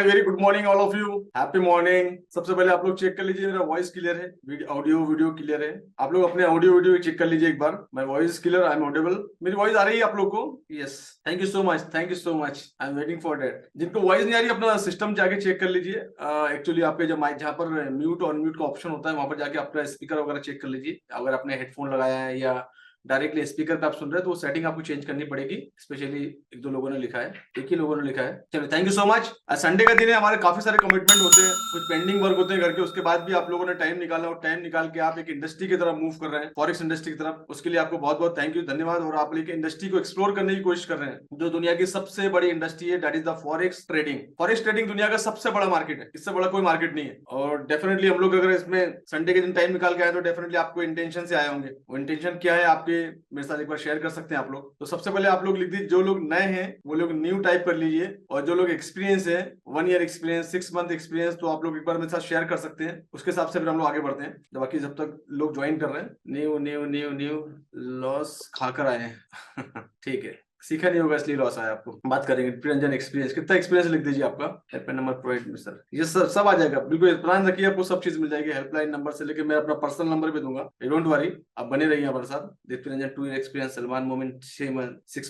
Very good morning all of you. Happy morning. सबसे पहले आप लोग चेक कर लीजिए मेरा वॉइस क्लियर है, ऑडियो वीडियो क्लियर है। आप लोग अपने ऑडियो वीडियो चेक कर लीजिए एक बार। My voice clear, I am audible. मेरी वॉइस आ रही है आप लोग को? Yes, thank you so much, thank you so much. I am waiting for that. जिनको वॉइस नहीं आ रही अपना सिस्टम जाके चेक कर लीजिए। एक्चुअली आपके जब माइक जहाँ पर म्यूट और अनम्यूट का ऑप्शन होता है वहां पर जाके अपना स्पीकर वगैरह चेक कर लीजिए। अगर आपने हेडफोन लगाया है या डायरेक्टली स्पीकर पे आप सुन रहे हैं तो वो सेटिंग आपको चेंज करनी पड़ेगी। स्पेशली एक दो लोगों ने लिखा है, एक ही लोगों ने लिखा है। चलो थैंक यू सो मच। आज संडे का दिन है, हमारे काफी सारे कमिटमेंट होते हैं, कुछ पेंडिंग वर्क होते हैं घर के। उसके बाद भी आप लोगों ने टाइम निकाला और टाइम निकाल के आप एक इंडस्ट्री की तरफ मूव कर रहे हैं, फॉरेक्स इंडस्ट्री की तरफ। उसके लिए आपको बहुत बहुत थैंक यू, धन्यवाद। और आप लेके इंडस्ट्री को एक्सप्लोर करने की कोशिश कर रहे हैं, जो दुनिया की सबसे बड़ी इंडस्ट्री है, that is the forex trading. Forex trading दुनिया का सबसे बड़ा मार्केट है, इससे बड़ा कोई मार्केट नहीं है। और डेफिनेटली हम लोग अगर इसमें संडे के दिन टाइम निकाल के आए तो डेफिनेटली आपको इंटेंशन से आए होंगे। वो इंटेंशन क्या है आपके मेरे साथ एक बार शेयर कर सकते हैं आप लोग। तो सबसे पहले आप लोग लिख दीजिए, जो लोग नए हैं वो लोग न्यू टाइप कर लीजिए, और जो लोग एक्सपीरियंस है, 1 ईयर एक्सपीरियंस, 6 मंथ एक्सपीरियंस, तो आप लोग एक बार मेरे साथ शेयर कर सकते हैं। उसके हिसाब से फिर हम लोग आगे बढ़ते हैं। तो बाकी जब तक लोग ज्वाइन कर रहे हैं, new new new new loss खाकर आए हैं ठीक है, सीखा नहीं होगा इसलिए लॉस आया आपको। बात करेंगे प्रियंजन एक्सपीरियंस, कितना एक्सपीरियंस लिख दीजिए आपका। हेल्पलाइन नंबर प्रोवाइड में सर, ये सब आ जाएगा, बिल्कुल ध्यान रखिए, आपको सब चीज मिल जाएगी। हेल्पलाइन नंबर से लेकर मैं अपना पर्सनल नंबर भी दूंगा, डोंट वरी, आप बने रहिए हमारे साथ। प्रियंजन 2 ईयर एक्सपीरियंस, सलमान मोमिन 6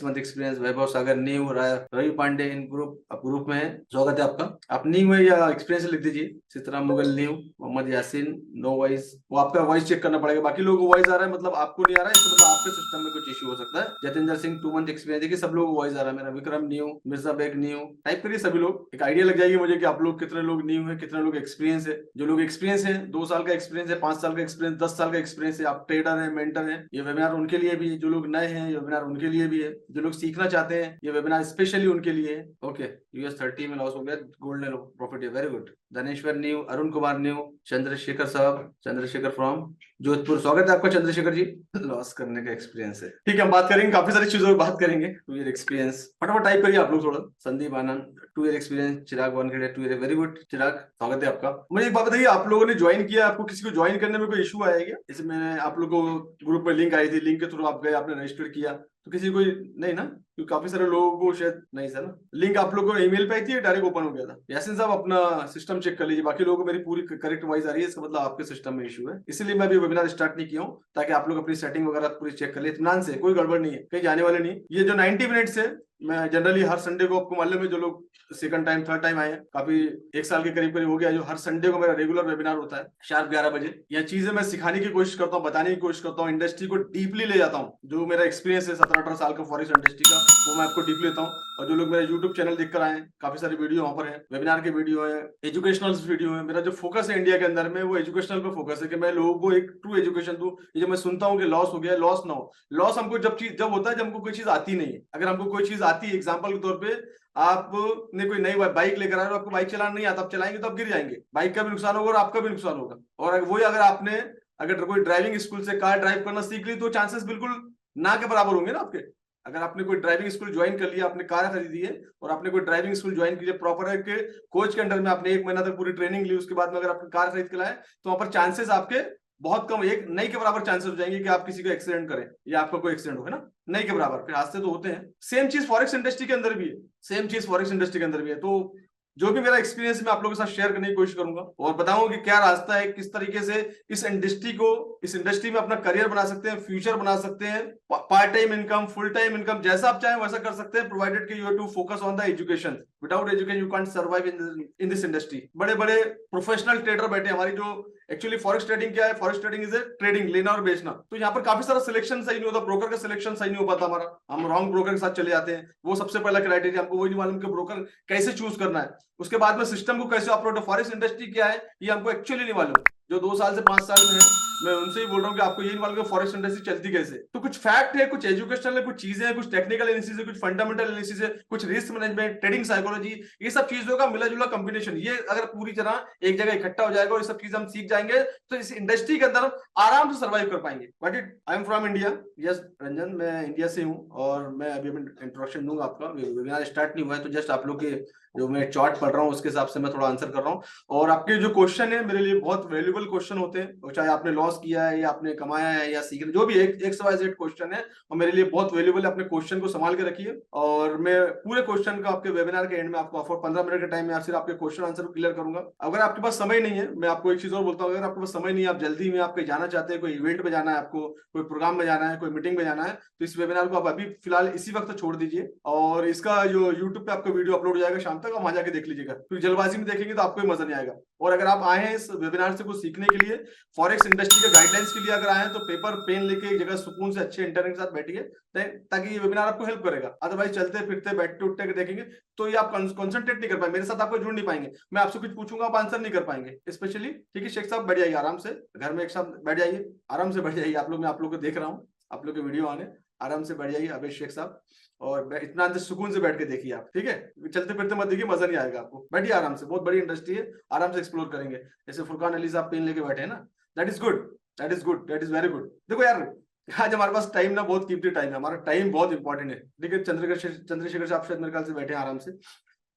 मंथ एक्सपीरियंस, वैभव सागर न्यू, रवि पांडे इन ग्रुप, आप ग्रुप में है, स्वागत है आपका। आप न्यू है या एक्सपीरियंस लिख दीजिए। Sitaram Mughal new, Mohammad Yasin no voice, वो आपका वॉइस चेक करना पड़ेगा। बाकी लोगों को वॉइस आ रहा है, मतलब आपको नहीं आ रहा है, इसका मतलब आपके सिस्टम में कुछ इश्यू हो सकता है। जतेंद्र सिंह 2 मंथ एक्सपीरियंस, देखिए सब लोगों को वॉइस आ रहा है मेरा। Vikram new, Mirza Baig new, type करिए सभी लोग, एक आइडिया लग जाएगी मुझे कि आप लोग कितने लोग न्यू है, कितने लोग एक्सपीरियंस है। जो लोग एक्सपीरियंस है, 2 साल का एक्सपीरियंस है, 5 साल का एक्सपीरियंस, 10 साल का एक्सपीरियंस है, आप ट्रेडर है, मेंटर है, ये वेबिनार उनके लिए भी है। जो लोग नए हैं, ये वेबिनार उनके लिए भी है। जो लोग सीखना चाहते हैं, ये वेबिनार स्पेशली उनके लिए है। ओके, US 30 में लॉस हो गया, गोल्ड ले लो, प्रॉफिट है, very good. Dhaneshwar new, Arun Kumar new, Chandrashekhar साहब, चंद्रशेखर फ्रॉम जोधपुर, स्वागत है आपका चंद्रशेखर जी। लॉस करने का एक्सपीरियंस है, ठीक है, हम बात करेंगे, काफी सारी चीजों पर बात करेंगे। 2 ईयर एक्सपीरियंस, फटाफट टाइप करिए आप लोग थोड़ा। संदीप आनंद 2 ईयर एक्सपीरियंस, चिराग वानखेड़े 2 ईयर, वेरी गुड चिराग, स्वागत है आपका। मुझे एक बात बताइए, आप लोगों ने ज्वाइन किया, आपको किसी को ज्वाइन करने में कोई इशू आया क्या? इसमें आप लोग को ग्रुप में लिंक आई थी, लिंक के थ्रू आप गए, आपने रजिस्टर किया, तो किसी कोई नहीं ना? क्योंकि काफी सारे लोगों को शायद नहीं सर ना, लिंक आप लोगों को ईमेल पे आई थी, डायरेक्ट ओपन हो गया था। यासीन साहब अपना सिस्टम चेक कर लीजिए। बाकी लोगों को मेरी पूरी करेक्ट वॉइस आ रही है, इसका मतलब आपके सिस्टम में इशू है, इसीलिए मैं अभी वेबिनार स्टार्ट नहीं किया हूँ, ताकि आप लोग अपनी सेटिंग वगैरह पूरी चेक कर ले इत्मीनान से। कोई गड़बड़ नहीं है, कहीं जाने वाले नहीं। ये जो 90 मिनट्स है, मैं जनरली हर संडे को, आपको मालूम है जो लोग सेकंड टाइम थर्ड टाइम आए हैं, काफी 1 साल के करीब करीब हो गया, जो हर संडे को मेरा रेगुलर वेबिनार होता है शार्प 11 बजे। यह चीजें मैं सिखाने की कोशिश करता हूँ, बताने की कोशिश करता हूँ, इंडस्ट्री को डीपली ले जाता हूँ। जो मेरा एक्सपीरियंस है 17-18 साल का फॉरेक्स इंडस्ट्री का, वो मैं आपको डीप लेता हूँ। और जो लोग मेरा यूट्यूब चैनल देखकर आए हैं, काफी सारे वीडियो वहां पर है, वेबिनार के वीडियो है, एजुकेशनल वीडियो है। मेरा जो फोकस है इंडिया के अंदर में, वो एजुकेशनल पे फोकस है, कि मैं लोगों को एक ट्रू एजुकेशन दूं। ये जो मैं सुनता हूँ कि लॉस हो गया, लॉस ना हो। लॉस हमको जब होता है जब हमको कोई चीज आती नहीं है। अगर हमको कोई चीज आती है, एग्जाम्पल के तौर पर आपने कोई नई बाइक लेकर आए, आपको बाइक चलाना नहीं आता, आप चलाएंगे तो आप गिर जाएंगे, बाइक का भी नुकसान होगा और आपका भी नुकसान होगा। और वही अगर आपने कोई ड्राइविंग स्कूल से कार ड्राइव करना सीख ली, तो चांसेस बिल्कुल ना के बराबर होंगे ना आपके। अगर आपने कोई ड्राइविंग स्कूल ज्वाइन कर लिया, आपने कार खरीदी है और आपने कोई ड्राइविंग स्कूल ज्वाइन की है, प्रॉपर है कि कोच के अंडर में आपने 1 महीना तक पूरी ट्रेनिंग ली, उसके बाद में अगर आपने कार खरीद के लाए, तो वहां पर चांसेस आपके बहुत कम, एक नहीं के बराबर चांसेस हो जाएंगे कि आप किसी का एक्सीडेंट करें या आपका कोई एक्सीडेंट हो, है ना? नहीं के बराबर, फिर हादसे तो होते हैं। सेम चीज फॉरेक्स इंडस्ट्री के अंदर भी है, सेम चीज फॉरेक्स इंडस्ट्री के अंदर भी है। तो जो भी मेरा एक्सपीरियंस मैं आप लोगों के साथ शेयर करने की कोशिश करूंगा और बताऊंगा कि क्या रास्ता है, किस तरीके से इस इंडस्ट्री में अपना करियर बना सकते हैं, फ्यूचर बना सकते हैं, part time income, full time income, जैसा आप चाहें वैसा कर सकते हैं, प्रोवाइडेड कि you have to focus on the education. Without education you can't survive in this industry. बड़े बड़े प्रोफेशनल ट्रेडर बैठे हमारी, जो एक्चुअली फॉरेक्स ट्रेडिंग क्या है, forex trading is a trading, लेना और बेचना। तो यहाँ पर काफी सारा सिलेक्शन सही नहीं होता, ब्रोकर का सिलेक्शन सही नहीं हो पाता हमारा, हम रॉन्ग ब्रोकर के साथ चले जाते हैं। वो सबसे पहला क्राइटेरिया, हमको वही नहीं मालूम कि ब्रोकर कैसे चूज करना है। उसके बाद में सिस्टम को कैसे ऑपरेट, फॉरेक्स इंडस्ट्री क्या है ये हमको एक्चुअली नहीं मालूम। जो 2 साल से 5 साल में है, मैं उनसे ही बोल रहा हूँ कि आपको ये नहीं मालूम कि फॉरेक्स इंडस्ट्री चलती कैसे। तो कुछ फैक्ट है, कुछ एजुकेशनल है, कुछ चीजें हैं, कुछ टेक्निकल एनालिसिस है, कुछ फंडामेंटल एनालिसिस है, कुछ रिस्क मैनेजमेंट, ट्रेडिंग साइकोलॉजी, ये सब चीजों का मिला जुला कॉम्बिनेशन। ये अगर पूरी तरह एक जगह इकट्ठा हो जाएगा और ये सब चीजें हम सीख जाएंगे, तो इस इंडस्ट्री के अंदर आराम से सर्वाइव कर पाएंगे। But I am from India, yes Ranjan, मैं इंडिया से हूँ और मैं अभी इंट्रोडक्शन दूंगा आपका। वेबिनार स्टार्ट नहीं हुआ है, तो जस्ट आप लोग के जो मैं चार्ट पढ़ रहा हूँ उसके हिसाब से मैं थोड़ा आंसर कर रहा हूँ। और आपके जो क्वेश्चन है मेरे लिए बहुत वैल्यूबल क्वेश्चन होते हैं, चाहे आपने लॉस किया है या आपने कमाया है या सीख, जो भी XYZ क्वेश्चन है और मेरे लिए बहुत वैल्यूबल है। अपने क्वेश्चन को संभाल के रखिए और मैं पूरे क्वेश्चन का आपके वेबिनार के एंड में आपको ऑफर 15 मिनट के टाइम में सिर्फ आपके क्वेश्चन आंसर को क्लियर करूंगा। अगर आपके पास समय नहीं है, मैं आपको एक चीज और बोलता हूँ, अगर आपके पास समय नहीं है, आप जल्दी में आप कहीं जाना चाहते हैं, कोई इवेंट में जाना है, आपको कोई प्रोग्राम में जाना है, कोई मीटिंग में जाना है, तो इस वेबिनार को आप अभी फिलहाल इसी वक्त छोड़ दीजिए और इसका जो यूट्यूब पे आपका वीडियो अपलोड हो जाएगा शाम तक, आप वहां जाके देख लीजिएगा, क्योंकि जल्दबाजी में देखेंगे तो आपको मजा नहीं आएगा। और अगर आप आए हैं इस वेबिनार से कुछ सीखने के लिए, फॉरेक्स इंडस्ट्री के गाइडलाइंस के लिए अगर आए हैं, तो पेपर पेन लेके एक जगह सुकून से अच्छे इंटरनेट के साथ बैठिए, ताकि ये वेबिनार आपको हेल्प करेगा। अदरवाइज चलते फिरते बैठते उठते के देखेंगे तो ये आप कंसंट्रेट नहीं कर पाएंगे, मेरे साथ आपको जुड़ नहीं पाएंगे, मैं आपसे कुछ पूछूंगा आप आंसर नहीं कर पाएंगे स्पेशली। ठीक है शेख साहब, बैठ जाइए आराम से, घर में एक साथ बैठ जाइए, आराम से बैठ जाइए। आप लोग, मैं आप लोग को देख रहा हूँ, आप लोग के वीडियो आने, आराम से बैठ जाइए अबे शेख साहब, और इतना सुकून से बैठ के देखिए आप। ठीक है, चलते फिरते मत देखिए, मजा नहीं आएगा आपको, बैठिए आराम से, बहुत बड़ी इंडस्ट्री है, आराम से एक्सप्लोर करेंगे। जैसे फुरकान अली साहब पेन लेके बैठे हैं ना, that is good, that is good, that is very good. देखो यार, आज हमारे पास टाइम ना बहुत कीमती टाइम है, हमारा टाइम बहुत इंपॉर्टेंट है। ठीक है, चंद्रशेखर साहब शायद मेरे ख्याल से बैठे हैं आराम से,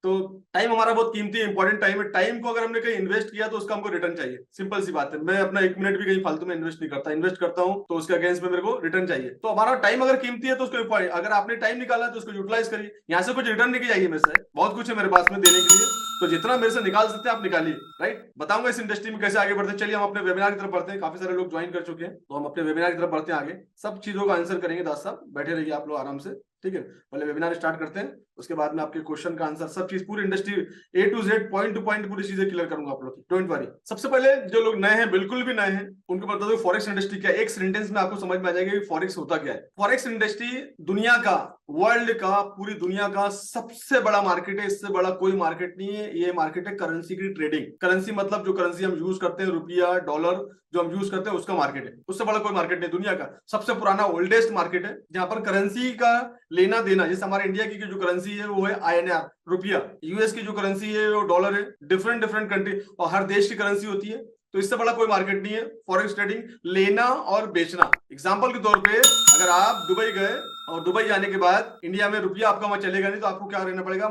तो टाइम हमारा बहुत कीमती इंपॉर्टेंट टाइम है। टाइम को अगर हमने कहीं इन्वेस्ट किया तो उसका हमको रिटर्न चाहिए, सिंपल सी बात है। मैं अपना 1 मिनट भी कहीं फालतू में इन्वेस्ट नहीं करता, इन्वेस्ट करता हूं तो उसके अगेंस्ट में मेरे को रिटर्न चाहिए। तो हमारा टाइम अगर कीमती है तो उसको, अगर आपने टाइम निकाला है तो उसको यूटिलाइज करिए। यहाँ से कुछ रिटर्न नहीं चाहिए मेरे से, बहुत कुछ है मेरे पास में देने के लिए, तो जितना मेरे से निकाल सकते हैं आप निकालिए। राइट, बताऊंगा इस इंडस्ट्री में कैसे आगे बढ़ते हैं। चलिए हम अपने वेबिनार की तरफ बढ़ते हैं, काफी सारे लोग ज्वाइन कर चुके हैं, तो हम अपने वेबिनार की तरफ बढ़ते हैं आगे, सब चीजों का आंसर करेंगे। दास साहब बैठे रहिए आप लोग आराम से, ठीक है। पहले वेबिनार स्टार्ट करते हैं, उसके बाद में आपके क्वेश्चन का आंसर, सब चीज पूरी industry A to Z point two point पूरी चीजें क्लियर करूंगा आप लोग की, डोंट वरी। सबसे पहले जो लोग नए हैं, बिल्कुल भी नए हैं, उनको बता दो फॉरेक्स इंडस्ट्री क्या है। एक सेंटेंस में आपको समझ में आ जाएगा कि फॉरेक्स होता क्या है। फॉरेक्स इंडस्ट्री दुनिया का, वर्ल्ड का, पूरी दुनिया का सबसे बड़ा मार्केट है, इससे बड़ा कोई मार्केट नहीं है। ये मार्केट है करेंसी की ट्रेडिंग। करेंसी मतलब जो करेंसी हम यूज करते हैं, रुपया डॉलर जो हम यूज करते हैं, उसका मार्केट है। उससे बड़ा कोई मार्केट नहीं, दुनिया का सबसे पुराना ओल्डेस्ट मार्केट है, जहां पर करेंसी का लेना देना, जैसे हमारे इंडिया की जो करेंसी है वो है INR रुपया, यूएस की जो करेंसी है वो डॉलर है, डिफरेंट डिफरेंट कंट्री और हर देश की करेंसी होती है। तो इससे बड़ा कोई मार्केट नहीं है फॉरेक्स ट्रेडिंग, लेना और बेचना। एग्जांपल के तौर पे अगर आप दुबई गए और दुबई जाने के बाद इंडिया में रुपया आपका वहां चलेगा नहीं, तो आपको क्या लेना पड़ेगा,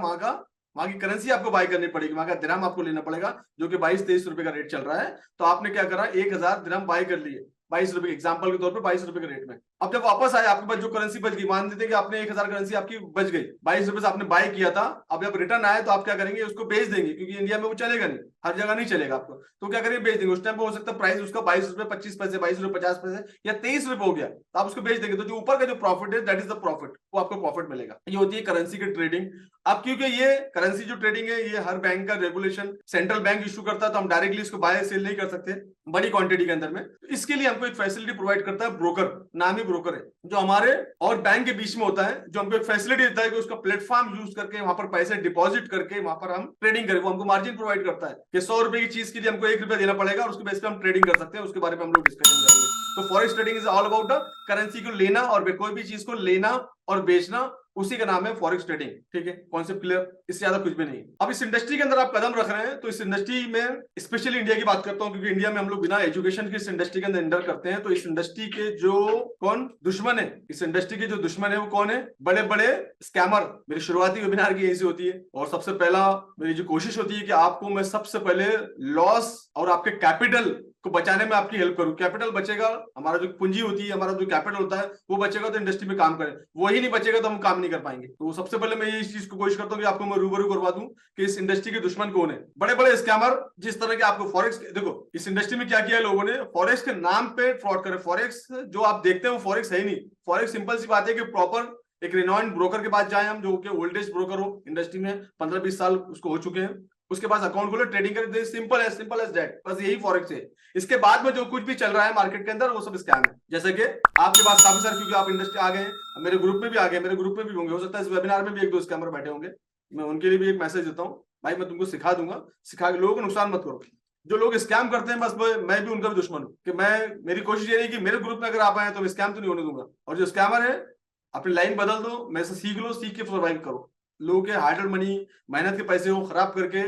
वहां की करेंसी आपको बाय करनी पड़ेगी, वहां का दिरहम आपको लेना पड़ेगा, जो कि 22-23 रुपए का रेट चल रहा है। तो आपने क्या करा, 1000 दिरहम बाय कर लिए 22 रुपए, एग्जाम्पल के तौर पे 22 रुपए के रेट में। अब जब वापस आए आपके पास जो करेंसी बच गई, मान लेते कि आपने 1000 करेंसी आपकी बच गई, 22 रुपए से आपने बाय किया था। अब जब रिटर्न आए तो आप क्या करेंगे, उसको बेच देंगे, क्योंकि इंडिया में वो चलेगा नहीं, हर जगह नहीं चलेगा आपको, तो क्या करेंगे, बेच देंगे। उस टाइम पे हो सकता है प्राइस उसका 22 रुपए 25 पैसे, 22 रुपए 50 पैसे या 23 रुपए हो गया, तो आप उसको बेच देंगे। तो जो ऊपर का जो प्रॉफिट है, दैट इज द प्रॉफिट, वो आपको प्रॉफिट मिलेगा। ये होती है करेंसी की ट्रेडिंग। अब क्योंकि ये करेंसी जो ट्रेडिंग है, ये हर बैंक का रेगुलेशन सेंट्रल बैंक इशू करता है, तो हम डायरेक्टली इसको बाय सेल नहीं कर सकते बड़ी क्वांटिटी के अंदर में। इसके लिए हमको एक फैसिलिटी प्रोवाइड करता है ब्रोकर, नामी ब्रोकर है, जो हमारे और बैंक के बीच में होता है, जो हमको एक फैसिलिटी देता है कि उसका प्लेटफॉर्म यूज करके वहां पर पैसे डिपॉजिट करके वहां पर हम ट्रेडिंग करें। वो हमको मार्जिन प्रोवाइड करता है कि 100 रुपए की चीज के लिए हमको 1 रुपया देना पड़ेगा और उसके बेस पे हम ट्रेडिंग कर सकते हैं। उसके बारे में हम लोग डिस्कशन करेंगे। तो forex trading is all about the currency को लेना और कोई भी चीज को लेना और बेचना, उसी का नाम है फॉरेक्स ट्रेडिंग। ठीक है, कॉन्सेप्ट क्लियर, इससे ज्यादा कुछ भी नहीं। अब इस इंडस्ट्री के अंदर आप कदम रख रहे हैं, तो इस इंडस्ट्री में स्पेशली इंडिया की बात करता हूं, क्योंकि इंडिया में हम लोग बिना एजुकेशन के इस इंडस्ट्री के अंदर एंटर करते हैं। तो इस इंडस्ट्री के जो कौन दुश्मन है, इस इंडस्ट्री के जो दुश्मन है वो कौन है, बड़े बड़े स्कैमर। मेरी शुरुआती वेबिनार की यही से होती है, और सबसे पहला मेरी जो कोशिश होती है कि आपको मैं सबसे पहले लॉस और आपके कैपिटल को बचाने में आपकी हेल्प करूं। कैपिटल बचेगा, हमारा जो पूंजी होती है, हमारा जो कैपिटल होता है वो बचेगा तो इंडस्ट्री में काम करें, वही नहीं बचेगा तो हम काम नहीं कर पाएंगे। तो सबसे पहले मैं इस चीज को कोशिश करता हूं कि आपको मैं रूबरू करवा दूं कि इस इंडस्ट्री के दुश्मन कौन है। बड़े बड़े स्कैमर जिस तरह के आपको फॉरेक्स, देखो इस इंडस्ट्री में क्या किया है लोगों ने, फॉरेक्स के नाम पे फ्रॉड करे। फॉरेक्स जो आप देखते हैं वो फॉरेक्स है ही नहीं। फॉरेक्स सिंपल सी बात है कि प्रॉपर एक रिनॉन्ड ब्रोकर के पास जाए हम, जो कि ओल्डेस्ट ब्रोकर हो इंडस्ट्री में, 15-20 साल उसको हो चुके हैं, उसके पास अकाउंट खोलो, ट्रेडिंग करें, सिंपल एज दैट, बस यही फॉरेक्स है। इसके बाद में जो कुछ भी चल रहा है मार्केट के अंदर वो सब स्कैम है। जैसे कि आपके पास काफी सारे, क्योंकि आप इंडस्ट्री आ गए हैं, मेरे ग्रुप में भी आ गए, मेरे ग्रुप में भी होंगे, हो सकता है इस वेबिनार में भी 1-2 स्कैमर बैठे होंगे, मैं उनके लिए भी एक मैसेज देता हूँ, भाई मैं तुमको सिखा दूंगा, सिखा के लोगों को नुकसान मत करो। जो लोग स्कैम करते हैं, बस मैं भी उनका भी दुश्मन हूँ, कि मेरी कोशिश ये नहीं कि मेरे ग्रुप में अगर आप आए तो स्कैम तो नहीं होने दूंगा। और जो स्कैमर है, अपनी लाइन बदल दो, मैं से सीख लो, सीख के सर्वाइव करो। लोगों के हार्ड मनी, मेहनत के पैसे को खराब करके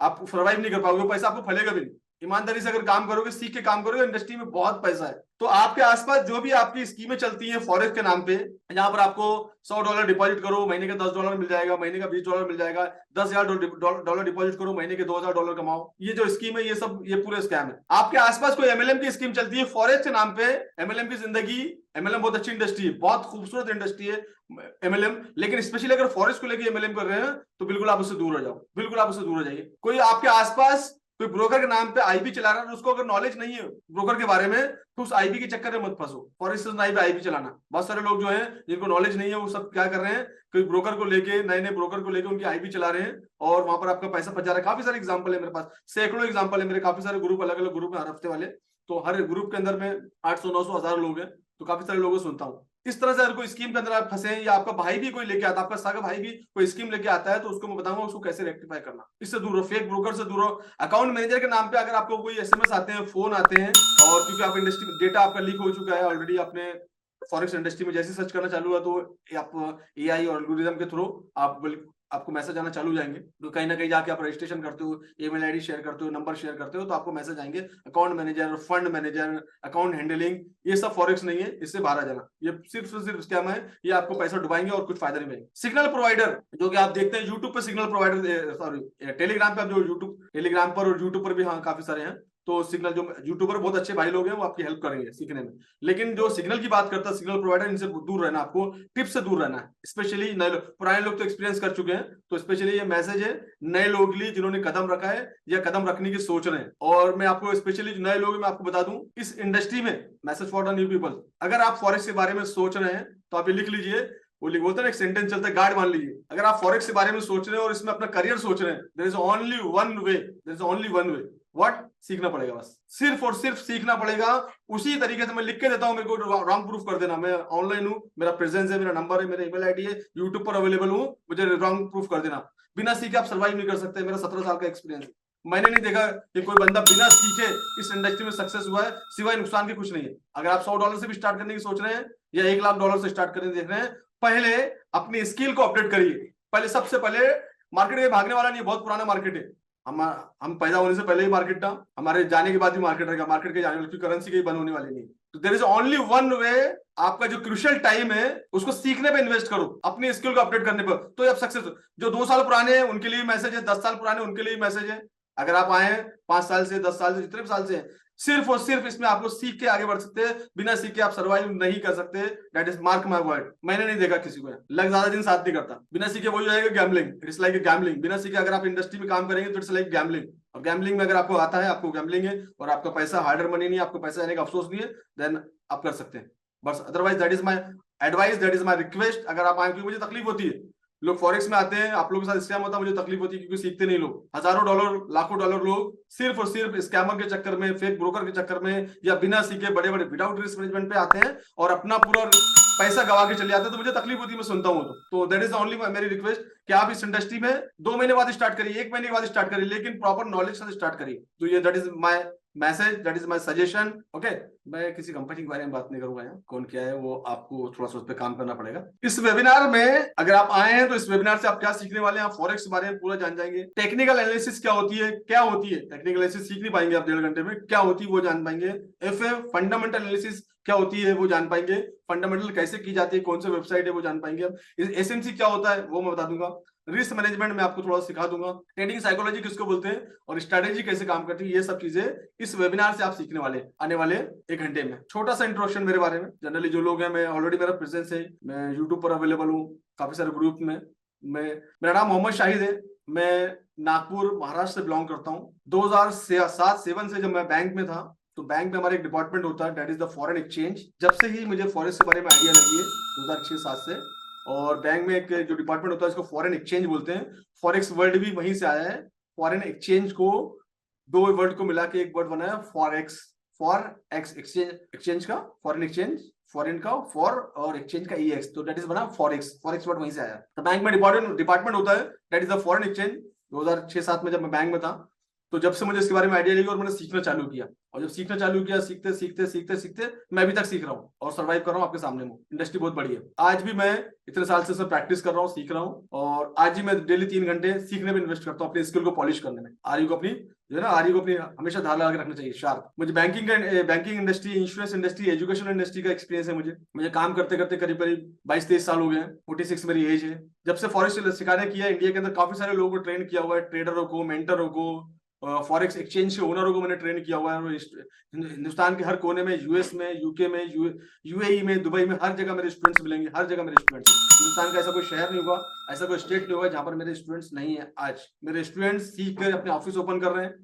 आप सर्वाइव नहीं कर पाओगे, पैसा आपको फलेगा भी नहीं। ईमानदारी से अगर काम करोगे, सीख के काम करोगे, इंडस्ट्री में बहुत पैसा है। तो आपके आसपास जो भी आपकी स्कीमें चलती हैं फॉरेक्स के नाम पे, जहां पर आपको $100 डिपॉजिट करो महीने का $10 मिल जाएगा, महीने का $20 मिल जाएगा, $10,000 डिपॉजिट करो महीने के $2,000 कमाओ, ये जो स्कीम है ये सब ये पूरे स्कैम है। आपके आसपास कोई एमएलएम की स्कीम चलती है फॉरेक्स के नाम पे, एमएलएम की जिंदगी, एमएलएम बहुत अच्छी इंडस्ट्री है, बहुत खूबसूरत इंडस्ट्री है एमएलएम, लेकिन स्पेशली अगर फॉरेस्ट को लेकर एमएलएम कर रहे हैं तो बिल्कुल आप उससे दूर हो जाओ, बिल्कुल आप उससे दूर हो जाइए। कोई आपके आसपास कोई ब्रोकर के नाम पे आईपी चला रहा है, उसको अगर नॉलेज नहीं है ब्रोकर के बारे में तो उस आईपी के चक्कर में मत फंसो। फॉरेस्ट नाइप आईपी चलाना, बहुत सारे लोग जो हैं जिनको नॉलेज नहीं है वो सब क्या कर रहे हैं, कोई ब्रोकर को लेके, नए नए ब्रोकर को लेके उनकी आईपी चला रहे हैं और वहां पर आपका पैसा फंस जा रहा है। काफी सारे एग्जांपल है मेरे पास, सैकड़ों एग्जांपल है मेरे, काफी सारे ग्रुप, अलग अलग ग्रुप में हर हफ्ते वाले, तो हर ग्रुप के अंदर में 800 900 1000 लोग हैं, तो काफी सारे लोगों को सुनता हूँ। इस तरह से अगर कोई स्कीम के अंदर आप फंसे या आपका भाई भी कोई लेके आता, आपका सगा भाई भी कोई स्कीम लेके आता है, तो उसको मैं बताऊंगा उसको कैसे रेक्टिफाई करना। इससे दूर रहो, फेक ब्रोकर से दूर रहो। अकाउंट मैनेजर के नाम पे अगर आपको कोई एसएमएस आते हैं, फोन आते हैं, और क्योंकि आप इंडस्ट्री में डेटा आपका लीक हो चुका है ऑलरेडी, आपने फॉरेक्स इंडस्ट्री में जैसे सर्च करना चालू हुआ तो आप एआई और एल्गोरिथम के थ्रू आपको मैसेज आना चालू जाएंगे, तो कहीं ना कहीं जाके आप रजिस्ट्रेशन करते हो, ईमेल आईडी शेयर करते हो, नंबर शेयर करते हो, तो आपको मैसेज आएंगे account manager, fund manager, account handling, ये सब फॉरेक्स नहीं है, इससे बाहर आ जाना, ये सिर्फ स्कैम है, ये आपको पैसा डुबाएंगे और कुछ फायदा नहीं मिलेगा। सिग्नल प्रोवाइडर जो कि आप देखते हैं यूट्यूब पर, सिग्नल प्रोवाइडर, सॉरी टेलीग्राम पे, आप जो यूट्यूब टेलीग्राम पर और यूट्यूब पर भी हाँ काफी सारे हैं, तो सिग्नल जो यूट्यूबर बहुत अच्छे भाई लोग हैं वो आपकी हेल्प करेंगे सीखने में, लेकिन जो सिग्नल की बात करता है सिग्नल प्रोवाइडर, इनसे दूर रहना, आपको टिप्स से दूर रहना है। स्पेशली नए लोग, पुराने लोग तो एक्सपीरियंस कर चुके हैं, तो स्पेशली ये मैसेज है नए लोगों के लिए जिन्होंने कदम रखा है या कदम रखने की सोच रहे हैं। और मैं आपको स्पेशली नए लोग मैं आपको बता दूं, इस इंडस्ट्री में message for the new people, अगर आप फॉरेक्स के बारे में सोच रहे हैं तो आप ये लिख लीजिए, वो बोलते हैं एक सेंटेंस चलता है, गार्ड मान लीजिए, अगर आप फॉरेक्स के बारे में सोच रहे हैं और इसमें अपना करियर सोच रहे हैं, there is only one way, there is only one way, what, सीखना पड़ेगा, बस सिर्फ और सिर्फ सीखना पड़ेगा। उसी तरीके से मैं लिख के देता हूं, मेरे को रॉन्ग प्रूफ कर देना, मैं ऑनलाइन हूं, मेरा प्रेजेंस है, मेरा नंबर है, मेरा ईमेल आईडी है, यूट्यूब पर अवेलेबल हूं, मुझे रॉन्ग प्रूफ कर देना। बिना सीखे आप सर्वाइव नहीं कर सकते, मेरा 17 साल का एक्सपीरियंस है, मैंने नहीं देखा कि कोई बंदा बिना सीखे इस इंडस्ट्री में सक्सेस हुआ है, सिवाय नुकसान के कुछ नहीं है। अगर आप $100 से भी स्टार्ट करने की सोच रहे हैं या $1,00,000 से स्टार्ट करने देख रहे हैं, पहले अपनी स्किल को अपडेट करिए। पहले सबसे पहले, मार्केट में भागने वाला नहीं, बहुत पुराना मार्केट है, हम पैदा होने से पहले ही मार्केट था, हमारे जाने के बाद भी मार्केट रहेगा, मार्केट के जाने वाली करेंसी की बंद होने वाली नहीं। तो there is only one way, आपका जो क्रूशियल टाइम है उसको सीखने पे इन्वेस्ट करो, अपनी स्किल को अपडेट करने पर, तो आप सक्सेस। जो 2 साल पुराने हैं उनके लिए मैसेज है, 10 साल पुराने उनके लिए मैसेज है। अगर आप आए 5 साल से, 10 साल से, जितने भी साल से हैं, सिर्फ और सिर्फ इसमें आपको सीख के आगे बढ़ सकते हैं, बिना सीख के आप सर्वाइव नहीं कर सकते। That is mark my word, मैंने नहीं देखा किसी को, लग ज्यादा दिन साथ नहीं करता। बिना सीखे वही रहेगा गैम्बलिंग, इट्स लाइक गैम्बलिंग। बिना सीखे अगर आप इंडस्ट्री में काम करेंगे तो इट्स लाइक गैम्बलिंग, और गैम्बलिंग में अगर आपको आता है, आपको गैम्बलिंग है और आपका पैसा हार्डर मनी नहीं है, आपको पैसा आने का अफसोस नहीं है, देन आप कर सकते हैं बस। Otherwise that is my advice, that is my request. अगर आप आए, क्योंकि मुझे तकलीफ होती है, लोग फॉरेक्स में आते हैं, आप लोगों के साथ स्कैम होता है, मुझे तकलीफ होती है क्योंकि सीखते नहीं लोग। हजारों डॉलर, लाखों डॉलर लोग सिर्फ और सिर्फ स्कैमर के चक्कर में, फेक ब्रोकर के चक्कर में, या बिना सीखे बड़े बड़े विदाउट रिस्क मैनेजमेंट पे आते हैं और अपना पूरा पैसा गवा के चले जाते हैं। तो मुझे तकलीफ होती है, मैं सुनता हूं। तो दैट इज ओनली मेरी रिक्वेस्ट कि आप इस इंडस्ट्री में 2 महीने बाद स्टार्ट करिए, 1 महीने के बाद स्टार्ट करिए, लेकिन प्रॉपर नॉलेज से स्टार्ट करिए। तो ये that is my message, that is my suggestion. Okay, मैं किसी कंपनी के बारे में बात नहीं करूंगा यहाँ, कौन क्या है वो आपको थोड़ा सा उस पर काम करना पड़ेगा। इस वेबिनार में अगर आप आए हैं तो इस वेबिनार से आप क्या सीखने वाले हैं, आप फॉरेक्स के बारे में पूरा जान जाएंगे। टेक्निकल एनालिसिस क्या होती है, टेक्निकल एनालिसिस सीख नहीं पाएंगे आप 1.5 घंटे में, क्या होती है वो जान पाएंगे। फंडामेंटल एनालिसिस क्या होती है वो जान पाएंगे, फंडामेंटल कैसे की जाती है, कौन सा वेबसाइट है वो जान पाएंगे। एसएमसी क्या होता है वो मैं बता दूंगा, रिस्क मैनेजमेंट में आपको थोड़ा सिखा दूंगा, ट्रेडिंग साइकोलॉजी किसको बोलते हैं और स्ट्रेटेजी कैसे काम करती है, ये सब चीजें इस वेबिनार से आप सीखने वाले आने वाले 1 घंटे में। छोटा सा इंट्रोडक्शन मेरे बारे में, जनरली जो लोग हैं, मैं ऑलरेडी मेरा प्रेजेंस है, मैं यूट्यूब पर अवेलेबल हूँ काफी सारे ग्रुप में। मेरा नाम मोहम्मद शाहिद है, मैं नागपुर महाराष्ट्र से बिलोंग करता हूँ। 2007-7 से जब मैं बैंक में था, तो बैंक में हमारा एक डिपार्टमेंट होता है, that is the foreign exchange. जब से ही मुझे फॉरेक्स के बारे में आइडिया लगी है 2006-7 से, और बैंक में एक जो डिपार्टमेंट होता है इसको फॉरेन एक्सचेंज बोलते हैं। फॉरेक्स वर्ड भी वहीं से आया है, फॉरेन एक्सचेंज को 2 वर्ड को मिला के एक वर्ड बना है फॉरेक्स, एक्सचेंज का फॉरेन एक्सचेंज, फॉरेन का फॉर और एक्सचेंज का EX, तो दैट इज बना फॉरेक्स वर्ड वहीं से आया। तो बैंक में डिपार्टमेंट होता है, that is the foreign exchange. 2006-7 में जब मैं बैंक में था, तो जब से मुझे इसके बारे में आइडिया लगी और मैंने सीखना चालू किया, और जब सीखना चालू किया, सीखते सीखते सीखते सीखते मैं अभी तक सीख रहा हूँ और सर्वाइव कर रहा हूँ आपके सामने में। इंडस्ट्री बहुत बड़ी है। आज भी मैं इतने साल से प्रैक्टिस कर रहा हूँ, सीख रहा हूँ, और आज ही मैं डेली 3 घंटे सीखने में इन्वेस्ट करता हूँ, अपनी स्किल को पॉलिश करने में। आर्यू को अपनी जो है ना, आर्यू को अपनी हमेशा धार लगा के रखना चाहिए, शार्प। मुझे banking industry, insurance industry, education industry का एक्सपीरियंस है। मुझे काम करते करते करीब करीब 22-23 साल हो गए हैं। 46 मेरी एज है। जब से फॉरेक्स सिखाने किया इंडिया के अंदर, काफी सारे लोगों को ट्रेन किया हुआ है, ट्रेडरों को, मेंटरों को, फॉरेक्स एक्सचेंज के ओनरों को मैंने ट्रेन किया हुआ है। हिंदुस्तान के हर कोने में, यूएस में, यूके में, यूएई में, दुबई में, हर जगह मेरे स्टूडेंट्स मिलेंगे, हर जगह मेरे स्टूडेंट्स। हिंदुस्तान का ऐसा कोई शहर नहीं होगा, ऐसा कोई स्टेट नहीं होगा जहां पर मेरे स्टूडेंट्स नहीं है। आज मेरे स्टूडेंट्स सीख कर अपने ऑफिस ओपन कर रहे हैं,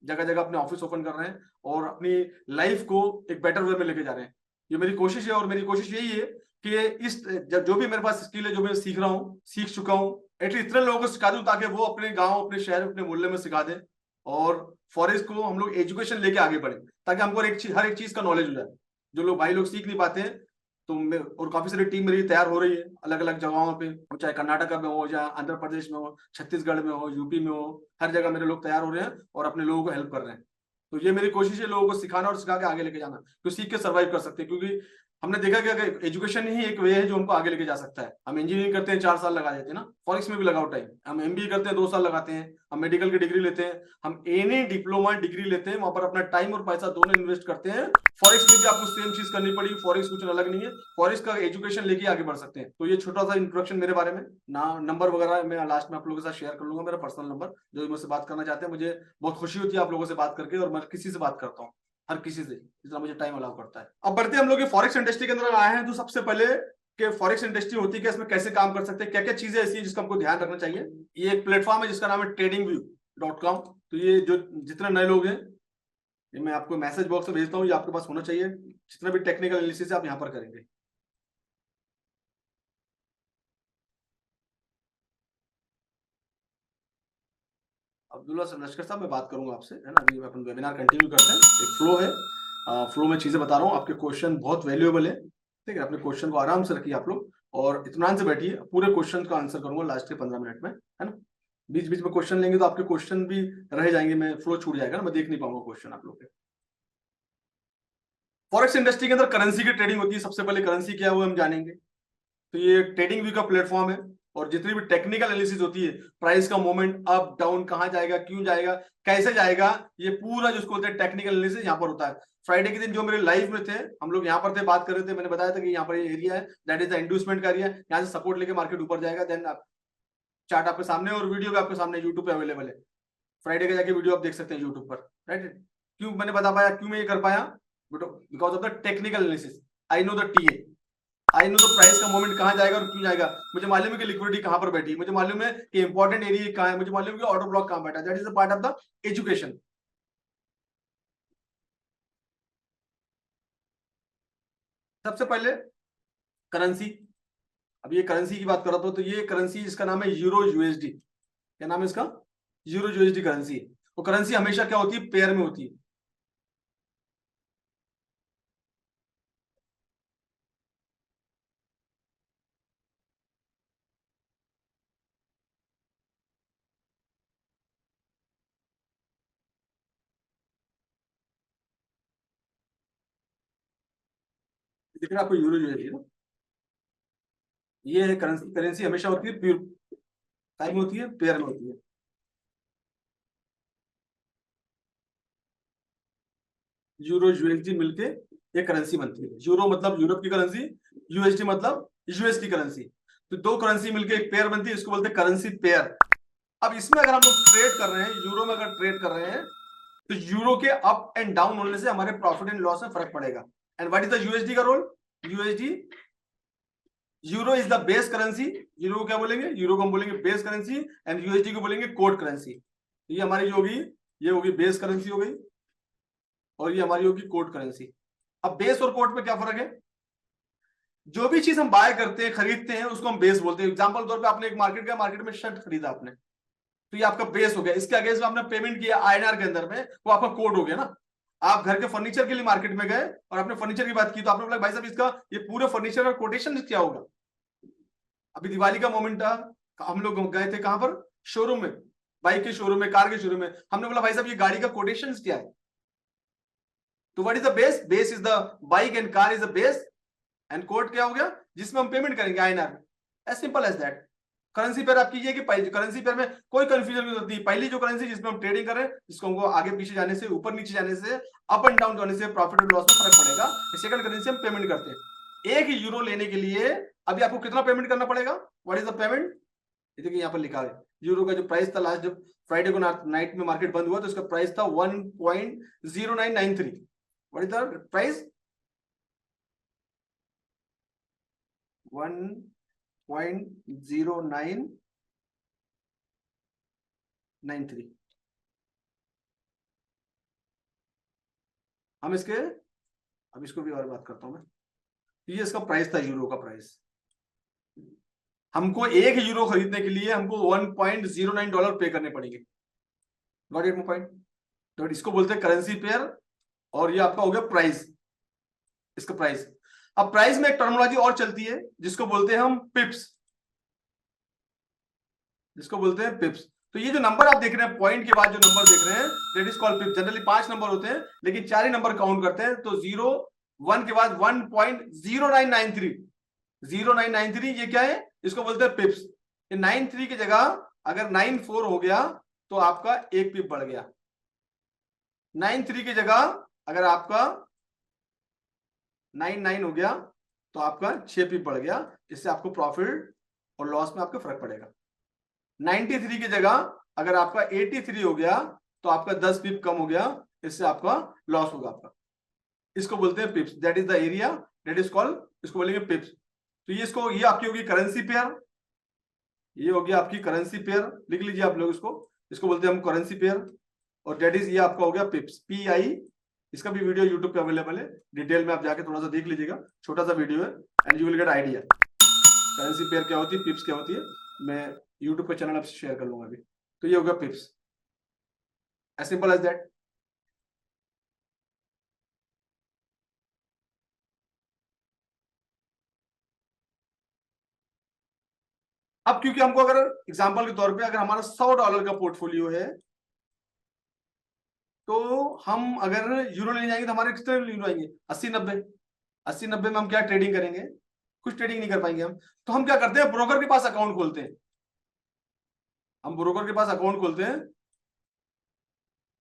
जगह जगह अपने ऑफिस ओपन कर रहे हैं, और अपनी लाइफ को एक बेटर वे में लेके जा रहे हैं। ये मेरी कोशिश है, और मेरी कोशिश यही है कि इस जो भी मेरे पास स्किल है, जो मैं सीख रहा हूँ, सीख चुका हूँ, एटलीस्ट इतने लोगों को सिखा दूं ताकि वो अपने गांव, अपने शहर, अपने मोहल्ले में सिखा दें, और फॉरेस्ट को हम लोग एजुकेशन लेके आगे बढ़े, ताकि हमको हर एक चीज का नॉलेज हो जाए, जो लोग भाई लोग सीख नहीं पाते हैं। तो मैं, और काफी सारी टीम मेरी तैयार हो रही है अलग अलग जगहों पे, चाहे कर्नाटका में हो, चाहे आंध्र प्रदेश में हो, छत्तीसगढ़ में हो, यूपी में हो, हर जगह मेरे लोग तैयार हो रहे हैं और अपने लोगों को हेल्प कर रहे हैं। तो ये मेरी कोशिश है, लोगों को सिखाना और सिखा के आगे लेके जाना, तो सीख के सर्वाइव कर सकते हैं। क्योंकि हमने देखा कि एजुकेशन ही एक वे है जो उनको आगे लेके जा सकता है। हम इंजीनियरिंग करते हैं 4 साल लगा देते हैं ना, फॉरेक्स में भी लगाओ टाइम। हम एमबीए करते हैं 2 साल लगाते हैं, हम मेडिकल की डिग्री लेते हैं, हम एनी डिप्लोमा डिग्री लेते हैं, वहां पर अपना टाइम और पैसा दोनों इन्वेस्ट करते हैं। फॉरेक्स में भी आपको सेम चीज करनी पड़ी, फॉरेक्स कुछ अलग नहीं है, फॉरेक्स का एजुकेशन लेके आगे बढ़ सकते हैं। तो ये छोटा सा इंट्रोडक्शन मेरे बारे में ना, नंबर वगैरह मैं लास्ट में आप लोगों के साथ शेयर कर लूंगा, मेरा पर्सनल नंबर, जो मुझसे बात करना चाहते हैं। मुझे बहुत खुशी होती है आप लोगों से बात करके, और मैं किसी से बात करता हूँ, हर किसी से, जितना मुझे टाइम अलाउ करता है। अब बढ़ते हम लोग फॉरेक्स इंडस्ट्री के अंदर आए हैं, तो सबसे पहले कि फॉरेक्स इंडस्ट्री होती है, इसमें कैसे काम कर सकते हैं, क्या क्या चीजें ऐसी है जिसका हमको ध्यान रखना चाहिए। ये एक प्लेटफॉर्म है जिसका नाम है tradingview.com। तो ये जो जितने नए लोग हैं, ये मैं आपको मैसेज बॉक्स में भेजता हूँ, ये आपके पास होना चाहिए। जितना भी टेक्निकल एनालिसिस है आप यहाँ पर करेंगे। अब्दुल्ला लश्कर साहब, मैं बात करूंगा आपसे, है ना। अभी अपन वेबिनार कंटिन्यू करते हैं, एक फ्लो है, फ्लो में चीजें बता रहा हूँ। आपके क्वेश्चन बहुत वैल्यूएबल है, ठीक है। अपने क्वेश्चन को आराम से रखिए आप लोग, और इत्मीनान से बैठिए। पूरे क्वेश्चन का आंसर करूंगा लास्ट के 15 मिनट में, है ना। बीच बीच में क्वेश्चन लेंगे तो आपके क्वेश्चन भी रह जाएंगे, मैं फ्लो छूट जाएगा ना, मैं देख नहीं पाऊंगा क्वेश्चन आप लोग के। फॉरेक्स इंडस्ट्री के अंदर करेंसी की ट्रेडिंग होती है। सबसे पहले करेंसी क्या है वो हम जानेंगे। तो ये ट्रेडिंग व्यू का प्लेटफॉर्म है, और जितनी भी टेक्निकल एनालिसिस होती है, प्राइस का मूवमेंट अप डाउन, कहां जाएगा, क्यों जाएगा, कैसे जाएगा, ये पूरा जिसको बोलते हैं टेक्निकल एनालिसिस यहाँ पर होता है। फ्राइडे के दिन जो मेरे लाइव में थे, हम लोग यहाँ पर थे, बात कर रहे थे, मैंने बताया था कि यहाँ पर ये एरिया है, दैट इज द इंड्यूसमेंट का एरिया। यहाँ से सपोर्ट लेके मार्केट ऊपर जाएगा। देन आप चार्ट आपके सामने, और वीडियो भी आपके सामने यूट्यूब पे अवेलेबल है। फ्राइडे का जाके वीडियो आप देख सकते हैं यूट्यूब पर, राइट। क्यों मैंने बता पाया, क्यों मैं ये कर पाया, because of the technical analysis. I know the TA, I know the price का मूवमेंट कहां जाएगा और क्यों जाएगा। मुझे मालूम है कि लिक्विडिटी कहां पर बैठी है, मुझे मालूम है कि इंपॉर्टेंट एरिया कहां है, मुझे मालूम है कि ऑर्डर ब्लॉक कहां बैठा है। That is the part of the education. सबसे पहले करेंसी। अब ये करेंसी की बात कर रहा था, तो ये करेंसी जिसका नाम है यूरो यूएसडी। क्या नाम है इसका? Euro USD currency. तो करेंसी हमेशा क्या होती है, पेयर में होती है। दिख रहा है आपको यूरो यूएसडी ना? ये है करेंसी। करेंसी हमेशा होती है प्योर टाइम होती है, पेयर में होती है। यूरो यूएसडी मिलके एक करेंसी बनती है। यूरो मतलब यूरोप की करेंसी, यूएसडी मतलब यूएस की करेंसी। तो दो करेंसी मिलके एक पेयर बनती है, इसको बोलते हैं करेंसी पेयर। अब इसमें अगर हम लोग ट्रेड कर रहे हैं, यूरो में अगर ट्रेड कर रहे हैं, तो यूरो के अप एंड डाउन होने से हमारे प्रॉफिट एंड लॉस में फर्क पड़ेगा। And what is the USD का रोल? USD, euro is the base currency. Euro को क्या बोलेंगे? यूरो को हम बोलेंगे बेस करेंसी, एंड यूएसडी को बोलेंगे कोड करेंसी। ये हमारी जो होगी, ये होगी बेस करेंसी हो गई, और ये हमारी होगी कोड करेंसी। अब बेस और कोड पे क्या फर्क है? जो भी चीज हम बाय करते हैं, खरीदते हैं, उसको हम बेस बोलते हैं। एग्जांपल तौर पे आपने एक मार्केट गया, मार्केट में शर्ट खरीदा आपने, तो ये आपका बेस हो गया। इसके अगेंस्ट में आपने पेमेंट किया आईएनआर के अंदर में, वो आपका कोड हो गया ना। आप घर के फर्नीचर के लिए मार्केट में गए और आपने फर्नीचर की बात की, तो आपने बोला भाई साहब इसका ये पूरे फर्नीचर का कोटेशन क्या होगा। अभी दिवाली का मोमेंट था, हम लोग गए थे कहां पर? शोरूम में, बाइक के शोरूम में, कार के शोरूम में। हमने बोला भाई साहब ये गाड़ी का कोटेशन क्या है। तो what is the base? Base is the bike and car is the base, and code क्या हो गया? जिसमें हम पेमेंट करेंगे INR। As simple as that. Currency pair आप कीजिए कि करेंसी पेयर में कोई कंफ्यूजन की जरूरत नहीं। पहली जो करेंसी जिसमें हम ट्रेडिंग करें, जिसको हमको आगे पीछे जाने से, ऊपर नीचे जाने से, अप एंड डाउन जाने से प्रॉफिट और लॉस में फर्क पड़ेगा, सेकंड करेंसी हम पेमेंट करते हैं। 1 यूरो लेने के लिए अभी आपको कितना पेमेंट करना पड़ेगा? What is the payment? देखिए यहाँ पर लिखा है, यूरो का जो प्राइस था लास्ट जब फ्राइडे को नाइट में मार्केट बंद हुआ तो उसका प्राइस था 1.0993। What is the price? 1.0993। हम इसके, अब इसको भी और बात करता हूं मैं। ये इसका प्राइस था, यूरो का प्राइस। हमको 1 यूरो खरीदने के लिए हमको $1.09 पे करने पड़ेंगे। Got it my point? तो इसको बोलते हैं करेंसी पेयर, और ये आपका हो गया प्राइस, इसका प्राइस। अब प्राइस में एक टर्मिनोलॉजी और चलती है जिसको बोलते हैं हम पिप्स, जिसको बोलते हैं पिप्स। तो ये जो नंबर आप देख रहे हैं, पॉइंट के बाद जो नंबर देख रहे हैं, that is called पिप्स। Generally 5 number होते हैं लेकिन 4 ही नंबर काउंट करते हैं। तो 0 1 के बाद 1.0993, 0993 ये क्या है? इसको बोलते हैं पिप्स। ये 93 की जगह अगर 94 हो गया तो आपका 1 पिप बढ़ गया। 93 की जगह अगर आपका 99 हो गया तो आपका 6 पिप बढ़ गया। इससे आपको प्रॉफिट और लॉस में आपका फर्क पड़ेगा। 93 की जगह अगर आपका 83 हो गया तो आपका 10 पिप कम हो गया, इससे आपका लॉस होगा आपका। इसको बोलते हैं पिप्स। That is the area, that is called, इसको बोलेंगे पिप्स। तो ये इसको, ये आपकी होगी करेंसी पेयर, ये होगी आपकी करेंसी पेयर। लिख लीजिए आप लोग इसको बोलते हैं हम करेंसी पेयर। और दैट इज, ये आपका हो गया पिप्स, PI। इसका भी वीडियो यूट्यूब पे अवेलेबल है, डिटेल में आप जाके थोड़ा सा देख लीजिएगा, छोटा सा वीडियो है, and you will get idea currency pair क्या होती है, पिप्स क्या होती है। मैं यूट्यूब पे चैनल आपसे शेयर कर लूंगा अभी। तो ये होगा pips, as simple as that. अब क्योंकि हमको अगर एग्जांपल के तौर पे अगर हमारा $100 का पोर्टफोलियो है, तो हम अगर यूरो लेने जाएंगे तो हमारे कितने यूरो आएंगे? 80-90। 80-90 में हम क्या ट्रेडिंग करेंगे? कुछ ट्रेडिंग नहीं कर पाएंगे हम। तो हम क्या करते हैं? ब्रोकर के पास अकाउंट खोलते हैं। हम ब्रोकर के पास अकाउंट खोलते हैं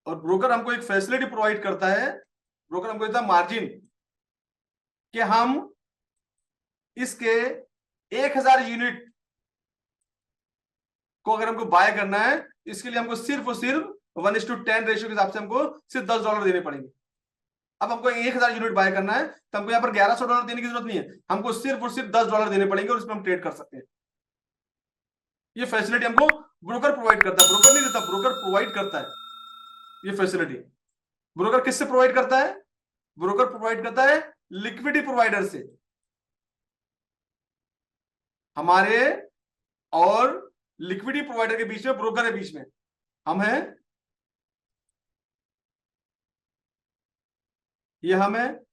और ब्रोकर हमको एक फैसिलिटी प्रोवाइड करता है। ब्रोकर हमको देता है मार्जिन, कि हम इसके 1000 यूनिट को अगर हमको बाय करना है, इसके लिए हमको सिर्फ और सिर्फ 1:10 रेशियो के हिसाब से हमको सिर्फ $10 देने पड़ेंगे। अब हमको 1000 यूनिट बाय करना है तो हमको यहाँ पर $1100 देने की जरूरत नहीं है, हमको सिर्फ और सिर्फ $10 देने पड़ेंगे और इसमें हम ट्रेड कर सकते हैं। ये फैसिलिटी हमको ब्रोकर प्रोवाइड करता है, ब्रोकर नहीं देता, ब्रोकर प्रोवाइड करता है ये फैसिलिटी। ब्रोकर किससे प्रोवाइड करता है? ब्रोकर प्रोवाइड करता है लिक्विडिटी प्रोवाइडर से। हमारे और लिक्विडिटी प्रोवाइडर के बीच में ब्रोकर है, बीच में हम हैं, ये हम है,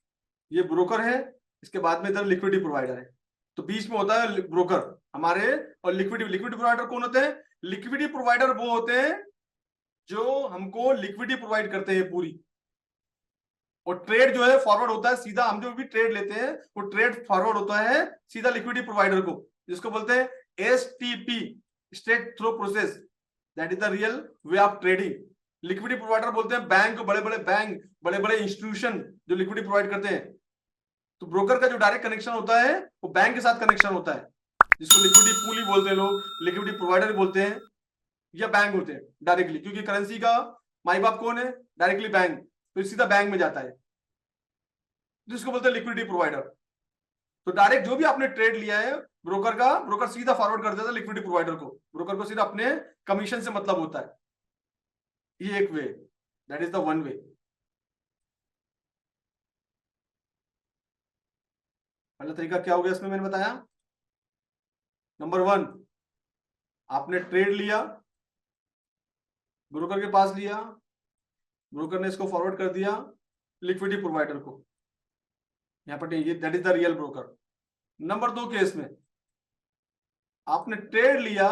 ये ब्रोकर है, इसके बाद में इधर लिक्विडिटी प्रोवाइडर है। तो बीच में होता है ब्रोकर हमारे और लिक्विडिटी प्रोवाइडर कौन होते हैं? लिक्विडिटी प्रोवाइडर वो होते हैं जो हमको लिक्विडिटी प्रोवाइड करते हैं पूरी। और ट्रेड जो है फॉरवर्ड होता है सीधा, हम जो भी ट्रेड लेते हैं वो ट्रेड फॉरवर्ड होता है सीधा लिक्विडिटी प्रोवाइडर को, जिसको बोलते हैं STP, straight through process. That is the real way of trading. Liquidity provider बोलते हैं बैंक, बड़े बड़े बैंक, बड़े बड़े इंस्टीट्यूशन जो लिक्विडिटी प्रोवाइड करते हैं। तो ब्रोकर का जो डायरेक्ट कनेक्शन होता है वो बैंक के साथ कनेक्शन होता है, जिसको लिक्विडिटी पूल बोलते हैं लोग, लिक्विडिटी प्रोवाइडर बोलते हैं, या बैंक होते हैं डायरेक्टली, क्योंकि करेंसी का माई बाप कौन है? डायरेक्टली बैंक, तो सीधा बैंक में जाता है, जिसको बोलते हैं लिक्विडिटी प्रोवाइडर। तो डायरेक्ट जो भी आपने ट्रेड लिया है ब्रोकर का, ब्रोकर सीधा फॉरवर्ड कर देता है लिक्विडिटी प्रोवाइडर को। ब्रोकर को सिर्फ अपने कमीशन से मतलब होता है। ये एक way, that is the one way. पहला तरीका क्या हो गया इसमें मैंने बताया? नंबर 1, आपने ट्रेड लिया, ब्रोकर के पास लिया, ब्रोकर ने इसको फॉरवर्ड कर दिया लिक्विडिटी प्रोवाइडर को, यहां पर ये that is the real broker. Number 2 case में आपने ट्रेड लिया,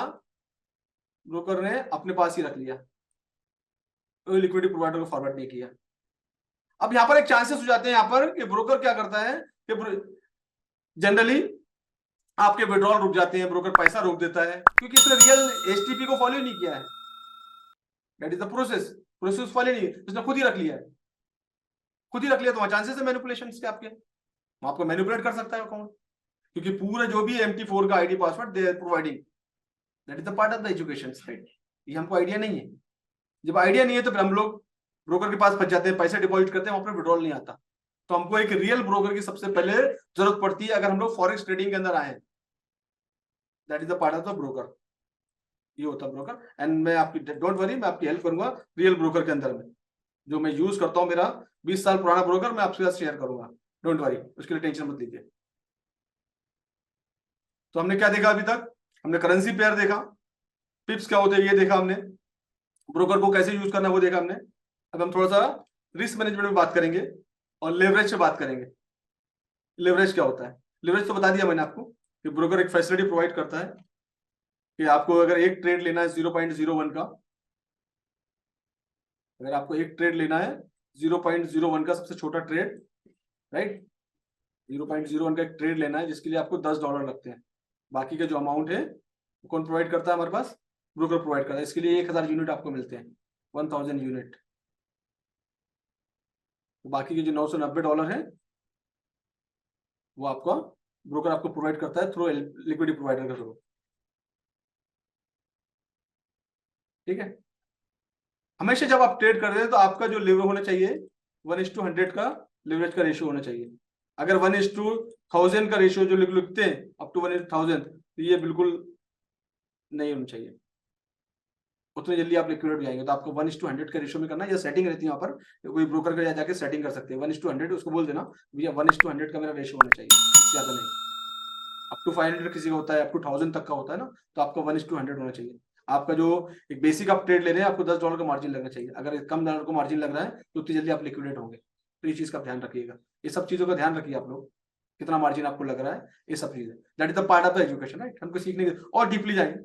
ब्रोकर ने अपने पास ही रख लिया, तो लिक्विडिटी प्रोवाइडर को फॉरवर्ड नहीं किया। अब यहाँ पर एक चांसेस हो जाते हैं यहाँ पर कि ब्रोकर क्या करता है कि जनरली आपके विड्रॉल रुक जाते हैं, ब्रोकर पैसा रोक देता है क्योंकि इसने रियल एसटीपी को फॉलो नहीं किया है। That is the process, process follow नहीं, इसने खुद ही रख लिया है, खुद ही रख लिया, तो वहां चांसेस है मैनिपुलेशन के आपके, वो आपको मैनिपुलेट कर सकता है अकाउंट, क्योंकि पूरा जो भी MT4 का ID password they are providing, that is the part of the education right. ये हमको आइडिया नहीं है, जब आइडिया नहीं है तो फिर हम लोग ब्रोकर के पास फंस जाते हैं, पैसे डिपॉजिट करते हैं, वहां पर विड्रॉल नहीं आता। तो हमको एक रियल ब्रोकर की सबसे पहले जरूरत पड़ती है अगर हम लोग फॉरेक्स ट्रेडिंग के अंदर आए, that is the part of the broker, ये होता है ब्रोकर। एंड मैं आपकी, डोंट वरी, मैं आपकी हेल्प करूंगा रियल ब्रोकर के अंदर में, जो मैं यूज करता हूं, मेरा 20 साल पुराना ब्रोकर मैं आपके साथ शेयर करूंगा, डोंट वरी, उसके लिए टेंशन मत लीजिए। तो हमने क्या देखा अभी तक, हमने करेंसी पेयर देखा, पिप्स क्या होते हैं ये देखा हमने, ब्रोकर को कैसे यूज करना है वो देखा हमने। अब हम थोड़ा सा रिस्क मैनेजमेंट में बात करेंगे और लेवरेज से बात करेंगे। लेवरेज क्या होता है, लेवरेज तो बता दिया मैंने आपको कि ब्रोकर एक फैसिलिटी प्रोवाइड करता है कि आपको अगर एक ट्रेड लेना है 0.01 का, अगर आपको एक ट्रेड लेना है 0.01 का सबसे छोटा ट्रेड, राइट, 0.01 का एक ट्रेड लेना है जिसके लिए आपको $10 लगते हैं, बाकी का जो अमाउंट है वो कौन प्रोवाइड करता है हमारे पास, ब्रोकर प्रोवाइड करता है। इसके लिए 1000 यूनिट आपको मिलते हैं, 1000 यूनिट, तो बाकी के जो $990 है वो आपका ब्रोकर आपको प्रोवाइड करता है थ्रू लिक्विडिटी प्रोवाइडर के थ्रू, ठीक है। हमेशा जब आप ट्रेड कर रहे हैं तो आपका जो लेवरेज होना चाहिए 1:100 का लेवरेज का रेशियो होना चाहिए। अगर 1:1000 का रेशियो जो लिखते हैं अप टू 1:1000, तो ये बिल्कुल नहीं होना चाहिए, उतनी जल्दी आप लिक्विडेट हो जाएंगे। तो आपको 1:100 का रेशियो में करना है, या सेटिंग रहती है वहां पर, कोई ब्रोकर के जाके सेटिंग कर सकते हैं 1:100, उसको बोल देना भैया 1:100 का मेरा रेशियो होना चाहिए, इससे ज्यादा नहीं। अप टू 500 किसी का होता है, अप टू 1000 तक का होता है ना, तो आपका 1:100 होना चाहिए। आपका जो एक बेसिक आप ट्रेड ले रहे हैं आपको $10 का मार्जिन लगना चाहिए, अगर कम $10 का मार्जिन लग रहा है तो उतनी जल्दी आप लिक्विडेट होंगे। तो ये चीज का ध्यान रखिएगा, ये सब चीजों का ध्यान रखिए आप लोग, कितना मार्जिन आपको लग रहा है, ये सब चीजें, that is the part of the education right. हमको सीखने के और डीपली जाएंगे।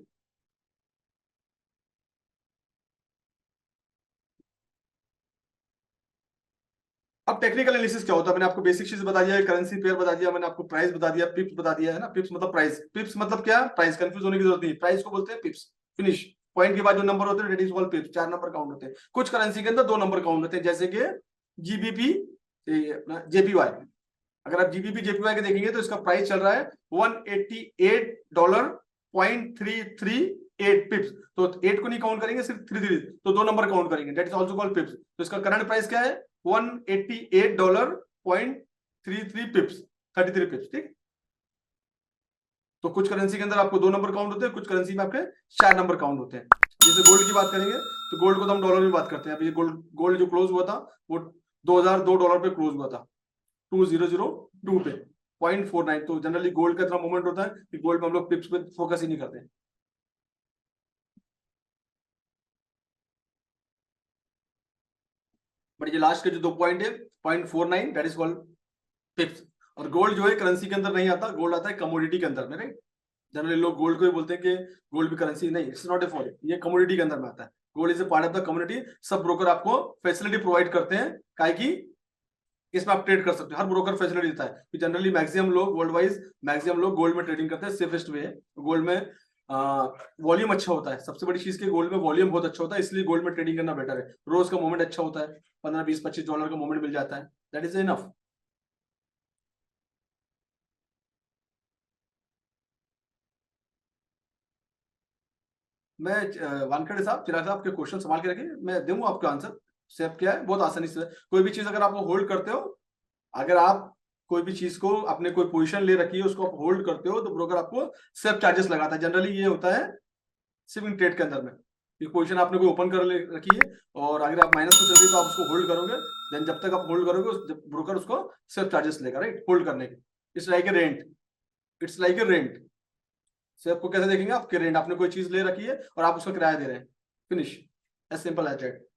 अब टेक्निकल एनालिसिस क्या होता है, मैंने आपको बेसिक चीज बता दिया है, करेंसी पेयर बता दिया मैंने आपको, प्राइस बता दिया, पिप्स बता दिया है ना, पिप्स मतलब प्राइस, पिप्स मतलब क्या, प्राइस, कंफ्यूज होने की जरूरत नहीं, प्राइस को बोलते हैं पिप्स, फिनिश। पॉइंट के बाद जो नंबर होते हैं that is called पिप्स, 4 number count होते हैं, कुछ करेंसी के अंदर 2 नंबर काउंट होते हैं, जैसे कि जीबीपी, अपना जेपीवाई। अगर आप जीबीपी जेपीवाई के देखेंगे तो इसका प्राइस चल रहा है $188.338 पिप्स, तो 8 को नहीं काउंट करेंगे, सिर्फ 3 तो 2 नंबर काउंट करेंगे, दैट इज ऑल्सो कॉल्ड पिप्स। तो इसका करंट प्राइस क्या है, $188.33 पिप्स, 33 पिप्स, ठीक। तो कुछ करेंसी के अंदर आपको 2 नंबर काउंट होते हैं, कुछ करेंसी में आपके 4 नंबर काउंट होते हैं। जैसे गोल्ड की बात करेंगे तो गोल्ड को तो हम डॉलर में बात करते हैं, अभी ये गोल्ड जो क्लोज हुआ था वो $2002 पे क्लोज हुआ था, 2002 पे 0.49। तो जनरली गोल्ड का इतना मूवमेंट होता है कि गोल्ड में हम लोग पिप्स पे फोकस ही नहीं करते हैं। बट ये लास्ट के जो 2 पॉइंट है 0.49 दैट इज कॉल्ड पिप्स। और गोल्ड जो है करेंसी के अंदर नहीं आता, गोल्ड आता है कमोडिटी के अंदर में, राइट। जनरली लोग गोल्ड को ही बोलते हैं कि गोल्ड भी करेंसी, नहीं, इट्स नॉट ए फॉर, ये कमोडिटी के अंदर में आता है। Gold is a part of the community, sub broker आपको फैसिलिटी प्रोवाइड करते हैं, काहे की इसमें आप ट्रेड कर सकते हो, हर ब्रोकर फैसिलिटी देता है। जनरली मैक्सिमम लोग वर्ल्ड वाइज, मैक्सिमम लोग गोल्ड में ट्रेडिंग करते हैं, सेफेस्ट वे है। गोल्ड में वॉल्यूम अच्छा होता है, सबसे बड़ी चीज के गोल्ड में वॉल्यूम बहुत अच्छा होता है, इसलिए गोल्ड में ट्रेडिंग करना बेटर है। रोज का मूवमेंट अच्छा होता है, 15, 20, 25 डॉलर का मूवमेंट मिल जाता है, दैट इज इनफ। मैं वानखेड़े साहब, चिराग साहब के क्वेश्चन संभाल के रखिए, मैं दूंगा आपका आंसर। स्टेप क्या है, बहुत आसानी से, कोई भी चीज अगर आप होल्ड करते हो, अगर आप कोई भी चीज को अपने कोई पोजीशन ले रखी है उसको आप होल्ड करते हो तो ब्रोकर आपको सेफ चार्जेस लगाता है। जनरली ये होता है स्विंग ट्रेड के अंदर में, ये पोजीशन आपने कोई ओपन कर ले रखी है और अगर आप माइनस में चल रही है तो आप उसको होल्ड करोगे, देन जब तक आप होल्ड करोगे ब्रोकर उसको सेफ चार्जेस लेगा, राइट, होल्ड करने के। It's like a rent, it's like a rent. Safe को कैसे देखेंगे, आपके रेंट, आपने कोई चीज ले रखी है और आप उसका किराया दे रहे हैं, finish, as simple as that.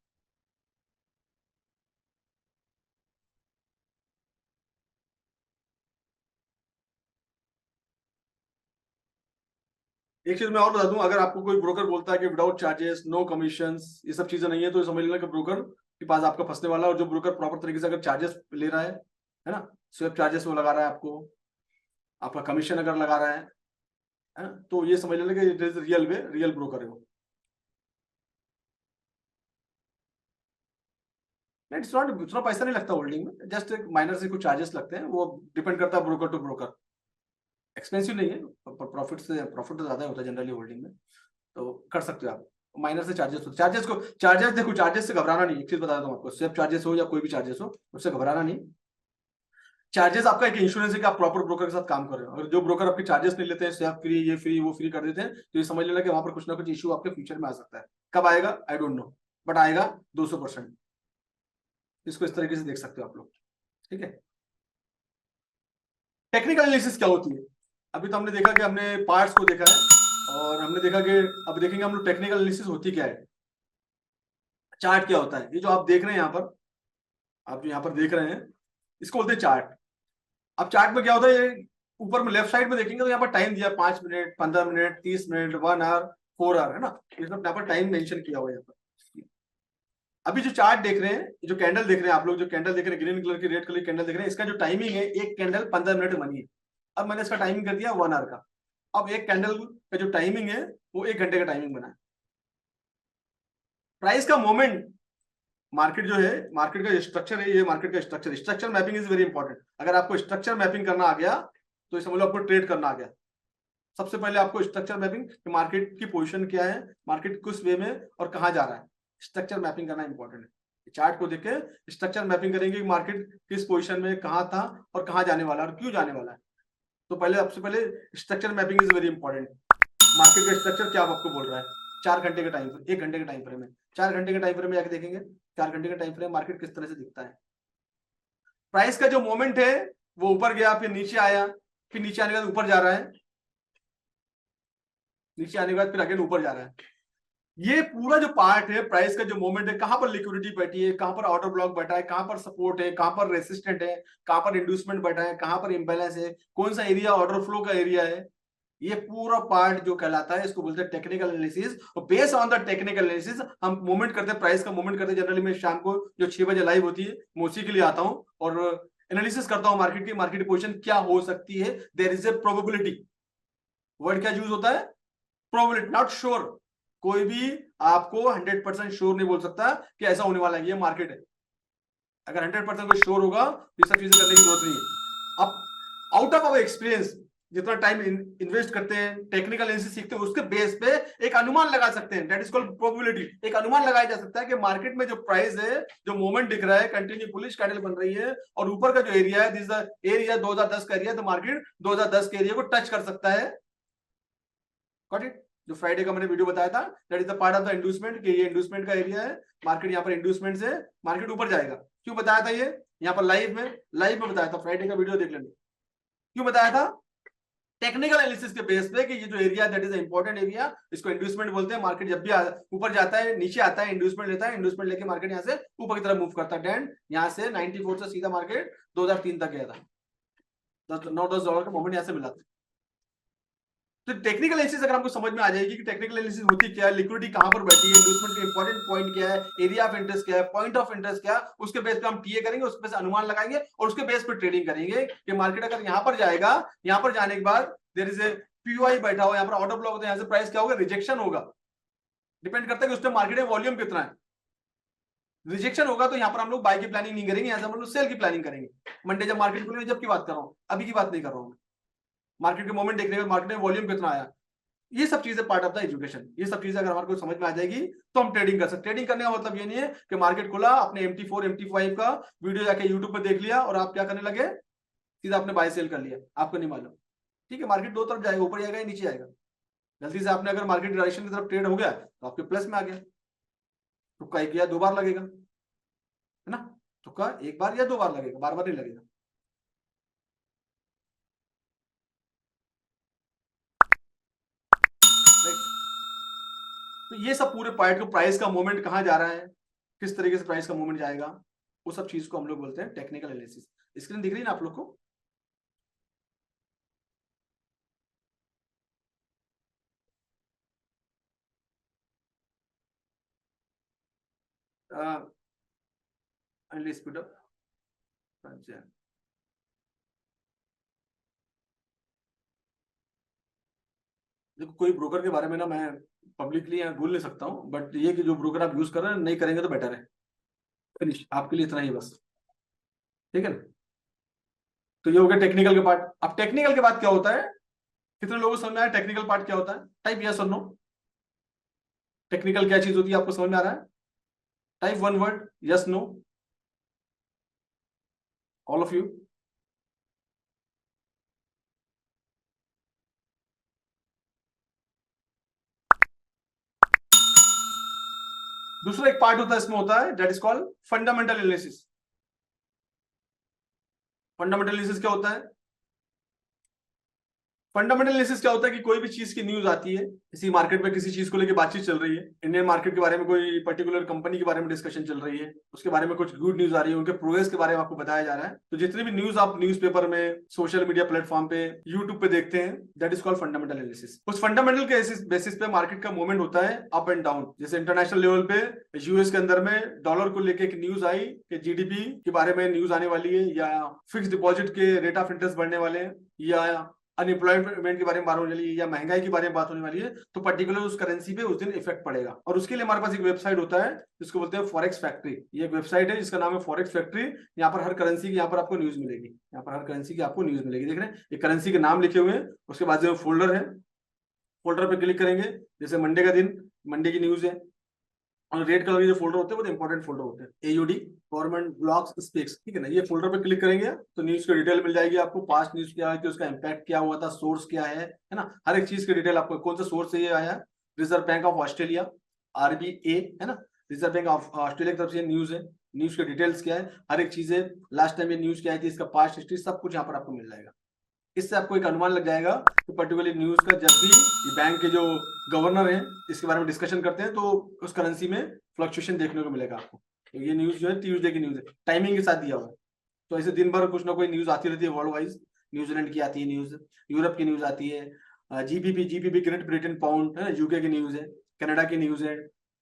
एक चीज मैं और बता दूं, अगर आपको कोई ब्रोकर बोलता है कि विदाउट चार्जेस, नो कमीशन, ये सब चीजें नहीं है, तो समझ लेना कि ब्रोकर के पास आपका फंसने वाला, और जो ब्रोकर प्रॉपर तरीके से अगर चार्जेस ले रहा है ना, स्वेप चार्जेस वो लगा रहा है आपको, आपका कमीशन अगर लगा रहा है ना, तो ये समझ लेना कि it is real way, real broker है वो। नहीं, इट्स नॉट, उतना पैसा नहीं लगता होल्डिंग में, जस्ट एक माइनर से कुछ चार्जेस लगते हैं, वो डिपेंड करता है ब्रोकर टू ब्रोकर। एक्सपेंसिव नहीं है, प्रॉफिट तो ज्यादा होता है जनरली होल्डिंग में, तो कर सकते हो आप। माइनर से चार्जेस होते, चार्जेस देखो, चार्जेस से घबराना नहीं। एक चीज बता दूं आपको, स्वेप चार्जेस हो या कोई भी चार्जेस हो, उससे घबराना नहीं। चार्जेस आपका एक इंश्योरेंस है कि आप प्रॉपर ब्रोकर के साथ काम कर रहे हो। अगर जो ब्रोकर आपके चार्जेस नहीं लेते हैं, स्वेप फ्री, ये फ्री, वो फ्री कर देते हैं, तो ये समझ लेना कि वहां पर कुछ ना कुछ इशू आपके फ्यूचर में आ सकता है। कब आएगा आई डोंट नो, बट आएगा 200%। इसको इस तरीके से देख सकते हो आप लोग, ठीक है। टेक्निकल एनालिसिस क्या होती है? अभी तो हमने देखा कि हमने पार्ट्स को देखा है, और हमने देखा कि अब देखेंगे हम लोग टेक्निकल एनालिसिस होती क्या है, चार्ट क्या होता है। ये जो आप देख रहे हैं यहाँ पर, आप जो यहाँ पर देख रहे हैं, इसको बोलते हैं चार्ट। अब चार्ट में क्या होता है, ये ऊपर में लेफ्ट साइड में देखेंगे तो यहाँ पर टाइम दिया, 5 minute, 15 minute, 30 minute, 1 hour, 4 hour, है ना। इसमें यहाँ पर टाइम मेंशन किया हुआ है यहाँ पर। अभी जो चार्ट देख रहे हैं, जो कैंडल देख रहे हैं आप लोग, जो कैंडल देख रहे हैं, ग्रीन कलर की, रेड कलर की कैंडल देख रहे हैं, इसका जो टाइमिंग है, एक कैंडल 15 मिनट बनी है। अब मैंने इसका टाइमिंग कर दिया 1 आवर का। अब एक कैंडल का जो टाइमिंग है वो 1 घंटे का टाइमिंग बना है। प्राइस का मोमेंट, मार्केट जो है, मार्केट का स्ट्रक्चर है, ये मार्केट का structure, structure mapping is very important. अगर आपको स्ट्रक्चर मैपिंग करना आ गया तो समझ लो आपको ट्रेड करना आ गया। सबसे पहले आपको स्ट्रक्चर मैपिंग, मार्केट की पोजीशन क्या है, मार्केट किस वे में और कहां जा रहा है, स्ट्रक्चर मैपिंग करना इंपॉर्टेंट है। चार्ट को देख के स्ट्रक्चर मैपिंग करेंगे कि मार्केट किस पोजीशन में, कहां था और कहां जाने वाला है और क्यों जाने वाला है। तो पहले, सबसे पहले structure mapping is very important. Market का स्ट्रक्चर क्या आपको बोल रहा है, 4 घंटे का टाइम, 1 घंटे का टाइम फ्रेम है, 4 घंटे के टाइम फ्रेम में जाके देखेंगे 4 घंटे का टाइम फ्रेम मार्केट किस तरह से दिखता है। प्राइस का जो मोमेंट है, वो ऊपर गया, फिर नीचे आया, फिर नीचे आने के बाद ऊपर जा रहा है, नीचे आने के बाद फिर अगेन ऊपर जा रहा है। ये पूरा जो पार्ट है, प्राइस का जो मोमेंट है, कहां पर लिक्विडिटी बैठी है, कहां पर ऑर्डर ब्लॉक बैठा है, कहां पर सपोर्ट है, कहां पर रेसिस्टेंट है, कहां पर इंड्यूसमेंट बैठा है, कहां पर इंबैलेंस है, कौन सा एरिया ऑर्डर फ्लो का एरिया है, ये पूरा पार्ट जो कहलाता है, इसको बोलते हैं टेक्निकल एनालिसिस। और based on the technical analysis हम मूवमेंट करते हैं, प्राइस का मूवमेंट करते हैं। जनरली मैं शाम को जो 6 बजे लाइव होती है, मैं उसी के लिए आता हूं और एनालिसिस करता हूं मार्केट की, मार्केट पोजीशन क्या हो सकती है। There is a probability, word क्या यूज होता है, प्रोबेबिलिटी, नॉट श्योर। कोई भी आपको 100% श्योर नहीं बोल सकता कि ऐसा होने वाला है, ये मार्केट है। अगर 100% कोई श्योर होगा तो ये सब चीजें करने की जरूरत नहीं है। अब आउट ऑफ अवर एक्सपीरियंस, जितना टाइम इन्वेस्ट करते हैं, टेक्निकल एनालिसिस सीखते हैं, उसके बेस पे एक अनुमान लगा सकते हैं, दैट इज कॉल्ड प्रोबेबिलिटी। एक अनुमान लगाया जा सकता है कि मार्केट में जो प्राइस है, जो मोमेंट दिख रहा है, कंटिन्यू बुलिश कैंडल बन रही है, और ऊपर का जो एरिया है, दिस द एरिया 2010 का एरिया, तो मार्केट 2010 के एरिया को टच कर सकता है। Got it? जो फ्राइडे का मैंने वीडियो बताया था, that is the part of the inducement, कि ये इंड्यूसमेंट का एरिया है, मार्केट यहाँ पर इंड्यूसमेंट से मार्केट ऊपर जाएगा। क्यों बताया था ये? यहाँ पर लाइव में बताया था, फ्राइडे का वीडियो देख लेना। क्यों बताया था? टेक्निकल एनालिसिस के बेस पे कि ये जो area, that is important area, इसको इंड्यूसमेंट बोलते हैं। मार्केट जब भी ऊपर जाता है, नीचे आता है, इंड्यूसमेंट लेता है, इंड्यूसमेंट लेके मार्केट यहाँ से ऊपर की तरफ मूव करता है। डेन यहाँ से 94 से सीधा मार्केट 2003 तक गया था, 9-10 डॉलर का मोमेंट यहाँ से मिला था। तो टेक्निकल एनालिसिस अगर हमको समझ में आ जाएगी कि टेक्निकल एनालिसिस होती क्या है, लिक्विडिटी कहां पर बैठी है, इन्वेस्टमेंट का इंपॉर्टेंट पॉइंट क्या है, एरिया ऑफ इंटरेस्ट क्या है, पॉइंट ऑफ इंटरेस्ट क्या है, उसके बेस पे हम टीए करेंगे, उसके बेस पे अनुमान लगाएंगे और उसके बेस पे ट्रेडिंग करेंगे कि मार्केट अगर यहां पर जाएगा, यहां पर जाने के बाद देयर इज ए पीओआई बैठा हुआ, यहां पर ऑर्डर ब्लॉक होता है, यहां से प्राइस क्या होगा, रिजेक्शन होगा। डिपेंड करता है कि उस टाइम मार्केट में वॉल्यूम कितना है। रिजेक्शन होगा तो यहां पर हम लोग बाय की प्लानिंग नहीं करेंगे, यहां से हम लोग सेल की प्लानिंग करेंगे। मंडे जब मार्केट खुले, जब की बात कर रहा हूं, अभी की बात नहीं कर रहा हूं। मार्केट के मोमेंट देखने के, मार्केट में वॉल्यूम कितना आया, ये सब चीजें पार्ट ऑफ द एजुकेशन। ये सब चीजें अगर हमारे को समझ में आ जाएगी तो हम ट्रेडिंग कर सकते। ट्रेडिंग करने का मतलब ये नहीं है कि मार्केट खुला, आपने MT4 MT5 का वीडियो जाके यूट्यूब पे देख लिया और आप क्या करने लगे, सीधा आपने बाय सेल कर लिया, आपको नहीं मालूम। ठीक है, मार्केट दो तरफ जाएगा, ऊपर जाएगा या नीचे जाएगा। गलती से आपने अगर मार्केट डायरेक्शन की तरफ ट्रेड हो गया तो आपके प्लस में आ गया। तुक्का एक या दो बार लगेगा, है ना। तुक्का एक बार या दो बार लगेगा, बार बार नहीं लगेगा। तो ये सब पूरे पार्ट को, प्राइस का मूवमेंट कहां जा रहा है, किस तरीके से प्राइस का मूवमेंट जाएगा, वो सब चीज को हम लोग बोलते हैं टेक्निकल एनालिसिस। स्क्रीन दिख रही है ना आप लोग को? Kindly speed up. देखो कोई ब्रोकर के बारे में ना मैं पब्लिकली यहाँ बोल नहीं सकता हूँ, बट ये कि जो ब्रोकर आप यूज कर रहे हैं नहीं करेंगे तो बेटर है। फिनिश, आपके लिए इतना ही बस, ठीक है ना। तो ये हो गया टेक्निकल के पार्ट। अब टेक्निकल के बाद क्या होता है, कितने लोगों को समझ में आया टेक्निकल पार्ट क्या होता है? टाइप यस और नो। टेक्निकल क्या चीज होती है आपको समझ में आ रहा है? Type one word, yes no, all of you. दूसरा एक पार्ट होता है इसमें, होता है that is called fundamental analysis. Fundamental analysis क्या होता है? फंडामेंटल एनालिसिस क्या होता है कि कोई भी चीज की न्यूज आती है, किसी मार्केट में किसी चीज को लेकर बातचीत चल रही है, इंडियन मार्केट के बारे में कोई पर्टिकुलर कंपनी के बारे में डिस्कशन चल रही है, उसके बारे में कुछ गुड न्यूज आ रही है, उनके प्रोग्रेस के बारे में आपको बताया जा रहा है। तो जितनी भी न्यूज आप न्यूज़पेपर में, सोशल मीडिया प्लेटफॉर्म पे, यूट्यूब पे देखते हैं, that is called fundamental analysis. उस फंडामेंटल के बेसिस पे मार्केट का मूवमेंट होता है अप एंड डाउन। जैसे इंटरनेशनल लेवल पे यूएस के अंदर में डॉलर को लेकर एक न्यूज आई कि जीडीपी के बारे में न्यूज आने वाली है, या फिक्स डिपॉजिट के रेट ऑफ इंटरेस्ट बढ़ने वाले हैं, या अनएम्प्लॉयमेंट के बारे में बात होने वाली है, या महंगाई के बारे में बात होने वाली है, तो पर्टिकुलर उस करेंसी पे उस दिन इफेक्ट पड़ेगा। और उसके लिए हमारे पास एक वेबसाइट होता है जिसको बोलते हैं फॉरेक्स फैक्ट्री। ये एक वेबसाइट है जिसका नाम है फॉरेक्स फैक्ट्री। यहाँ पर हर करेंसी की यहाँ पर आपको न्यूज मिलेगी, यहाँ पर हर करेंसी की आपको न्यूज मिलेगी। देख रहे हैं एक करेंसी के नाम लिखे हुए हैं, उसके बाद जो फोल्डर है, फोल्डर पे क्लिक करेंगे, जैसे मंडे का दिन, मंडे की न्यूज है, और रेड कलर के जो फोल्डर होते हैं वो इंपॉर्टेंट फोल्डर होते हैं, एयूडी गवर्नमेंट ब्लॉग्स स्पीक्स, ठीक है ना। ये फोल्डर पे क्लिक करेंगे तो न्यूज की डिटेल मिल जाएगी आपको, पास्ट न्यूज क्या है, उसका इंपैक्ट क्या हुआ था, सोर्स क्या है ना, हर एक चीज की डिटेल आपको, कौन सा सोर्स से ये आया, reserve bank of Australia, RBA, है ना, रिजर्व बैंक ऑफ ऑस्ट्रेलिया की तरफ से न्यूज है, न्यूज के डिटेल्स क्या है, हर एक चीज है, लास्ट टाइम ये न्यूज क्या आई थी, इसका पास्ट हिस्ट्री, सब कुछ यहाँ पर आपको मिल जाएगा। इससे आपको एक अनुमान लग जाएगा कि पर्टिकुलर न्यूज का जब भी ये बैंक के जो गवर्नर हैं इसके बारे में डिस्कशन करते हैं तो उस करेंसी में फ्लक्चुएशन देखने को मिलेगा आपको। तो ये न्यूज जो है ट्यूजडे की न्यूज है, टाइमिंग के साथ दिया हुआ है। तो ऐसे दिन भर कुछ ना कोई न्यूज आती रहती है वर्ल्ड वाइज। न्यूजीलैंड की आती है न्यूज, यूरोप की न्यूज आती है, जीबीपी ग्रेट ब्रिटेन पाउंड, है ना, यूके की न्यूज है, कनाडा की न्यूज है,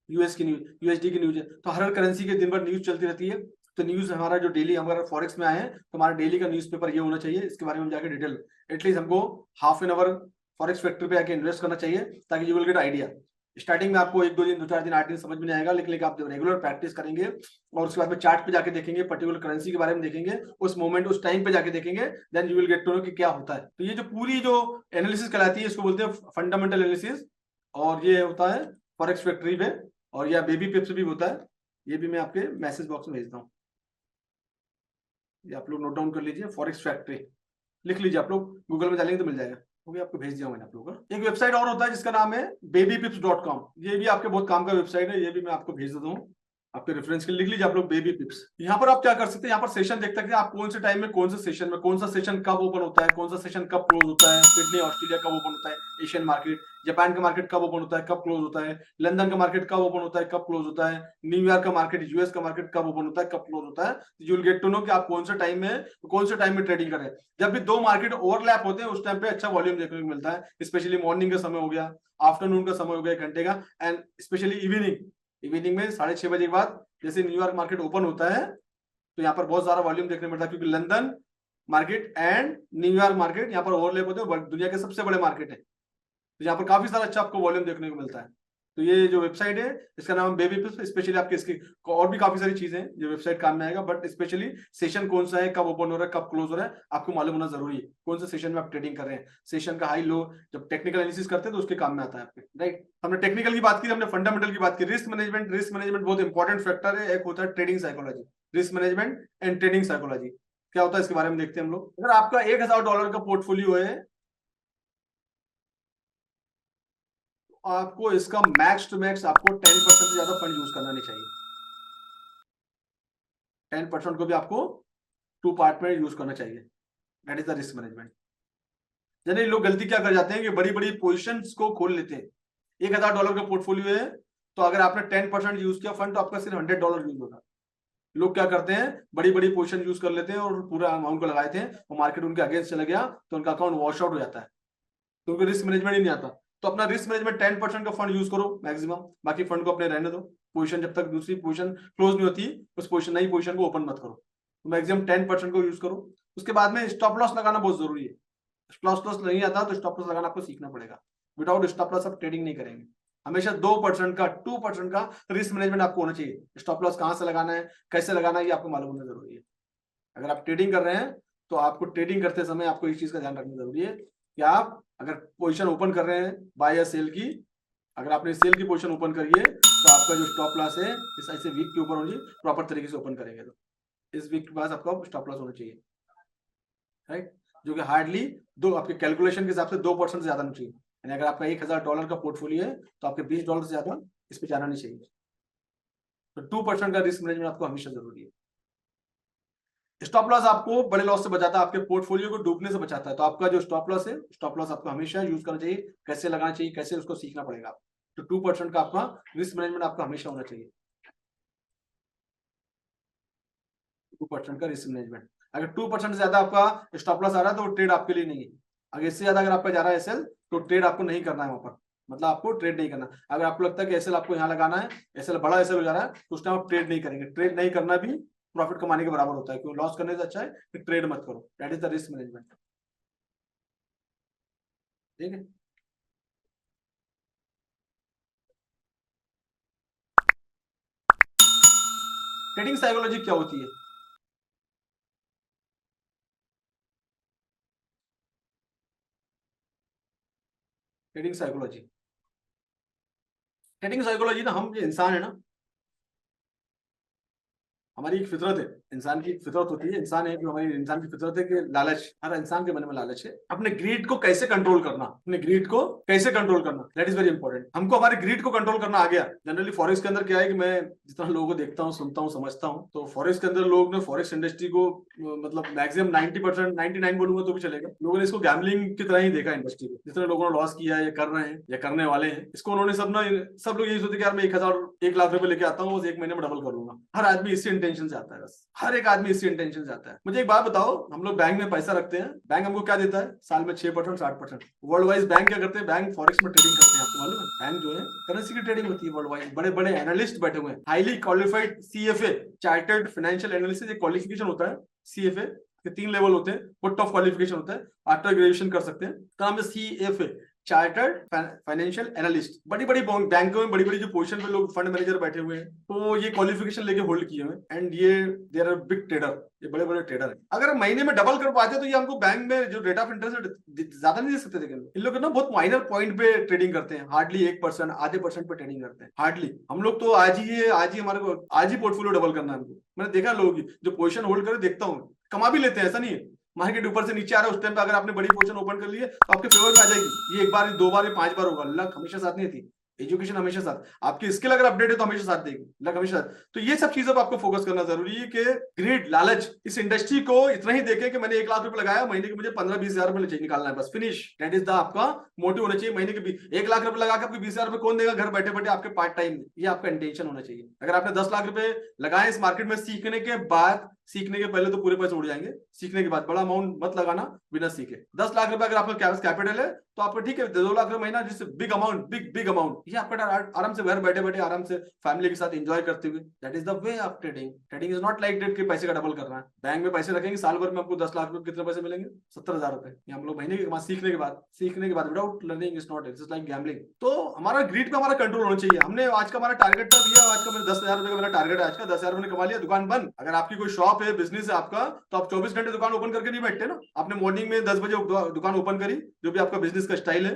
यूएस की न्यूज, यूएसडी की न्यूज है। तो हर करेंसी के दिन भर न्यूज चलती रहती है। तो न्यूज हमारा जो डेली, हमारा फॉरेक्स में आए हैं तो हमारा डेली का न्यूज़पेपर ये होना चाहिए, इसके बारे में जाकर डिटेल एटलीस्ट हमको half an hour forex factory पे आके इन्वेस्ट करना चाहिए, ताकि you will get idea. Starting में आपको एक दो दिन, दो चार दिन, 8 दिन समझ में नहीं आएगा, लेकिन आप जब रेगुलर प्रैक्टिस करेंगे और उसके बाद में चार्ट पे जाके देखेंगे, पर्टिकुलर करेंसी के बारे में देखेंगे, उस मोमेंट उस टाइम पे जाके देखेंगे, then you will get to know कि क्या होता है। तो ये जो पूरी जो एनालिसिस कहलाती है इसको बोलते हैं फंडामेंटल एनालिसिस, और ये होता है फॉरेक्स फैक्ट्री पे, और यह बेबी पिप्स भी होता है। ये भी मैं आपके मैसेज बॉक्स में भेजता हूँ, ये आप लोग नोट डाउन कर लीजिए, फॉरेक्स फैक्ट्री लिख लीजिए, आप लोग गूगल में डालेंगे तो मिल जाएगा। वो आपको भेज दिया मैंने आप लोगों को। एक वेबसाइट और होता है जिसका नाम है babypips.com। ये भी आपके बहुत काम का वेबसाइट है, ये भी मैं आपको भेज देता हूँ आपके रेफरेंस के लिए। लिख लीजिए आप लोग बेबी पिप्स। यहाँ पर आप क्या कर सकते हैं, यहाँ पर सेशन देख सकते हैं आप, कौन से टाइम में कौन से सेशन में, कौन सा सेशन कब ओपन होता है, कौन सा सेशन कब क्लोज होता है, सिडनी ऑस्ट्रेलिया कब ओपन होता है, एशियन मार्केट, जापान का मार्केट कब ओपन होता है, कब क्लोज होता है, लंदन का मार्केट कब ओपन होता है, कब क्लोज होता है, न्यूयॉर्क का मार्केट, यूएस का मार्केट कब ओपन होता है, कब क्लोज होता है। You will get to know कि आप कौन से टाइम में ट्रेडिंग करें। जब भी दो मार्केट ओवरलैप होते हैं उस टाइम पे अच्छा वॉल्यूम देखने को मिलता है, स्पेशली मॉर्निंग का समय हो गया, आफ्टरनून का समय हो गया 1 घंटे का, एंड स्पेशली इवनिंग में 6:30 बजे के बाद जैसे न्यूयॉर्क मार्केट ओपन होता है तो यहाँ पर बहुत सारा वॉल्यूम देखने को मिलता है, क्योंकि London market and New York market यहाँ पर ओवरलैप होते हैं, दुनिया के सबसे बड़े मार्केट है, तो यहाँ पर काफी सारा अच्छा आपको वॉल्यूम देखने को मिलता है। तो ये जो वेबसाइट है इसका नाम बेबी पिप्स, स्पेशली आपके इसकी और भी काफी सारी चीजें हैं जो वेबसाइट काम में आएगा, बट स्पेशली सेशन कौन सा है, कब ओपन हो रहा है, कब क्लोज हो रहा है, आपको मालूम होना जरूरी है, कौन से सेशन में आप ट्रेडिंग कर रहे हैं, सेशन का हाई लो, जब टेक्निकल एनालिसिस करते हैं तो उसके काम में आता है आपके, राइट। हमने टेक्निकल की बात की, हमने फंडामेंटल की बात की, रिस्क मैनेजमेंट बहुत इंपॉर्टेंट फैक्टर है। एक होता है trading psychology, risk management and trading psychology क्या होता है इसके बारे में देखते हैं हम लोग। अगर आपका $1000 का पोर्टफोलियो है, आपको इसका मैक्स टू मैक्स आपको 10% से ज्यादा फंड यूज करना नहीं चाहिए। 10% को भी आपको 2 पार्ट में यूज करना चाहिए, that is the risk management. Generally लोग गलती क्या कर जाते हैं कि बड़ी बड़ी पोजिशंस को खोल लेते हैं। $1000 का पोर्टफोलियो है तो अगर आपने 10% यूज किया फंड तो आपका सिर्फ $100 यूज होगा। लोग क्या करते हैं, बड़ी बड़ी पोजीशन यूज कर लेते हैं और पूरा अमाउंट को लगाए थे और मार्केट उनके अगेंस्ट चला गया तो उनका अकाउंट वॉश आउट हो जाता है, तो उनको रिस्क मैनेजमेंट ही नहीं आता। तो अपना रिस्क मैनेजमेंट 10% का फंड यूज करो मैक्सिमम, बाकी फंड को अपने रहने दो। पोजीशन जब तक दूसरी पोजीशन क्लोज नहीं होती उस पोजीशन नई पोजीशन को ओपन मत करो, तो मैक्सिमम 10% को यूज करो। उसके बाद में स्टॉप लॉस लगाना बहुत जरूरी है। स्टॉप लॉस नहीं आता तो स्टॉप लॉस लगाना आपको सीखना पड़ेगा। विदाउट स्टॉप लॉस आप ट्रेडिंग नहीं करेंगे। हमेशा 2% का 2% का रिस्क मैनेजमेंट आपको होना चाहिए। स्टॉप लॉस कहां से लगाना है, कैसे लगाना है, ये आपको मालूम होना जरूरी है। अगर आप ट्रेडिंग कर रहे हैं तो आपको ट्रेडिंग करते समय आपको इस चीज का ध्यान रखना जरूरी है कि आप अगर पोजीशन ओपन कर रहे हैं बाय या सेल की, अगर आपने सेल की पोजीशन ओपन करी है तो आपका जो स्टॉप लॉस है इस ऐसे वीक के ऊपर होनी प्रॉपर तरीके से ओपन करेंगे तो इस वीक के बाद आपका स्टॉप लॉस होना चाहिए, राइट, जो कि हार्डली दो आपके कैलकुलेशन के हिसाब से 2% से ज्यादा नहीं चाहिए। यानी अगर आपका $1000 का पोर्टफोलियो है तो आपके $20 से ज्यादा इस पे जाना नहीं चाहिए। तो 2% का रिस्क मैनेजमेंट आपको हमेशा जरूरी है। स्टॉप लॉस आपको बड़े लॉस से बचाता है, आपके पोर्टफोलियो को डूबने से बचाता है। तो आपका जो स्टॉप लॉस है, स्टॉप लॉस आपको हमेशा यूज करना चाहिए, कैसे लगाना चाहिए, कैसे उसको सीखना पड़ेगा। तो 2% का आपका रिस्क मैनेजमेंट आपका हमेशा होना चाहिए। 2% का रिस्क मैनेजमेंट, अगर 2% से ज्यादा आपका स्टॉप लॉस आ रहा है तो वो ट्रेड आपके लिए नहीं है। अगर इससे ज्यादा अगर आपका जा रहा है एसएल तो ट्रेड आपको नहीं करना है वहां पर, मतलब आपको ट्रेड नहीं करना। अगर आपको लगता है कि एसएल आपको यहाँ लगाना है, एसएल बड़ा एसएल हो जा रहा है तो उस टाइम आप ट्रेड नहीं करेंगे। ट्रेड नहीं करना भी प्रॉफिट कमाने के बराबर होता है, क्योंकि लॉस करने से अच्छा है कि ट्रेड मत करो। That is the risk management. ठीक है, ट्रेडिंग साइकोलॉजी क्या होती है? ट्रेडिंग साइकोलॉजी, ट्रेडिंग साइकोलॉजी ना, हम जो इंसान है ना, हमारी एक फितरत है, इंसान की एक फितरत होती है, इंसान है जो हमारी इंसान की फितरत है कि लालच, हर इंसान के मन में लालच है। अपने ग्रीड को कैसे कंट्रोल करना, अपने ग्रीड को कैसे कंट्रोल करना, दैट इज वेरी इंपॉर्टेंट। हमको हमारे ग्रीड को कंट्रोल करना आ गया। जनरली फॉरेक्स के अंदर क्या है कि मैं जितना लोगों को देखता हूँ, सुनता हूँ, समझता हूँ, तो फॉरेक्स के अंदर लोग ने फॉरेक्स इंडस्ट्री को मतलब मैक्सिमम 90%, 99 बोलूंगा तो भी चलेगा, लोगों ने इसको गैम्बलिंग की तरह ही देखा इंडस्ट्री को। जितने लोगों ने लॉस किया है या कर रहे हैं या करने वाले हैं, इसको उन्होंने सब लोग यही सोचते कि यार मैं 1,000 1 लाख रुपए लेके आता हूँ, बस 1 महीने में डबल कर लूंगा। हर आदमी इसी इंटेंशन से आता है, बस हर एक आदमी इसी इंटेंशन से आता है। मुझे एक बात बताओ, हम लोग बैंक में पैसा रखते हैं, बैंक हमको क्या देता है साल में 6% 60%। वर्ल्ड वाइज बैंक क्या करते हैं, बैंक फॉरेक्स में ट्रेडिंग करते हैं। आपको मालूम है बैंक जो है करेंसी की ट्रेडिंग होती है वर्ल्ड वाइड। बड़े बड़े एनालिस्ट बैठे हुए हैं, highly qualified CFA, chartered financial analysis, एक क्वालिफिकेशन होता है सीएफए के 3 लेवल होते हैं, फुट ऑफ क्वालिफिकेशन होता है, आफ्टर ग्रेजुएशन कर सकते हैं। नाम है सीएफए, चार्टर्ड फाइनेंशियल एनालिस्ट। बड़ी बड़ी बैंकों में बड़ी बड़ी जो पोजीशन पे लोग फंड मैनेजर बैठे हुए हैं, तो ये क्वालिफिकेशन लेके होल्ड किए हुए, एंड ये देर आर बिग ट्रेडर, ये बड़े बड़े ट्रेडर है। अगर महीने में डबल कर पाते तो ये हमको बैंक में जो रेट ऑफ इंटरेस्ट ज्यादा नहीं दे सकते थे। इन लोग ना बहुत माइनर पॉइंट पे ट्रेडिंग करते हैं, हार्डली 1% आधे % पे ट्रेडिंग करते हैं, हार्डली। हम लोग तो आज ही हमारे को आज ही पोर्टफोलियो डबल करना है हमको। मैंने देखा लोग जो पोजीशन होल्ड करे देखता हूँ, कमा भी लेते हैं, ऐसा नहीं है। मार्केट ऊपर से नीचे आ रहा है, उस टाइम पे अगर आपने बड़ी पोजीशन ओपन कर ली है तो आपके फेवर में आ जाएगी। ये एक बार, 2 बार, 5 बार होगा। लक हमेशा साथ नहीं थी, एजुकेशन हमेशा साथ, आपकी स्किल अगर अपडेट है तो हमेशा साथ देगी, लक हमेशा साथ। तो ये सब चीजों पर आपको फोकस करना जरूरी है कि ग्रीड, लालच, इस इंडस्ट्री को इतना ही देखे कि मैंने 1 लाख रुपए लगाया, महीने के मुझे 15-20 हजार रुपए निकालना है, बस फिनिश। दैट इज द आपका मोटिव होना चाहिए। महीने के 1 लाख रुपए लगा के आपको 20 हजार रुपए कौन देगा घर बैठे बैठे आपके पार्ट टाइम? ये आपका इंटेंशन होना चाहिए। अगर आपने 10 लाख रुपए लगाए इस मार्केट में सीखने के बाद, सीखने के पहले तो पूरे पैसे उड़ जाएंगे, सीखने के बाद बड़ा अमाउंट मत लगाना बिना सीखे। 10 लाख रुपए अगर आपका कैपिटल है तो आपको ठीक है 2 लाख रुपए महीना, जिससे big amount, big big amount, ये आपका आराम से घर बैठे बैठे आराम से फैमिली के साथ एंजॉय करते हुए। That is the way of trading. Trading is not like that कि पैसे का डबल करना है। बैंक में पैसे रखेंगे, साल भर में आपको 10 लाख रुपए कितने पैसे मिलेंगे? 70,000 रुपए। हम लोग महीने के बाद सीखने के बाद without learning is not, it's like gambling. तो हमारा ग्रीड पे हमारा कंट्रोल होना चाहिए। हमने आज का हमारा टारगेट था भैया, आज का मेरे 10,000 रुपए का मेरा टारगेट है, आज का 10,000 रुपए कमा लिया, दुकान बंद। अगर आपकी कोई शॉप है, बिजनेस है आपका, तो आप 24 घंटे दुकान ओपन करके नहीं बैठते ना। आपने मॉर्निंग में 10 बजे दुकान ओपन करी, जो भी आपका बिजनेस का स्टाइल है,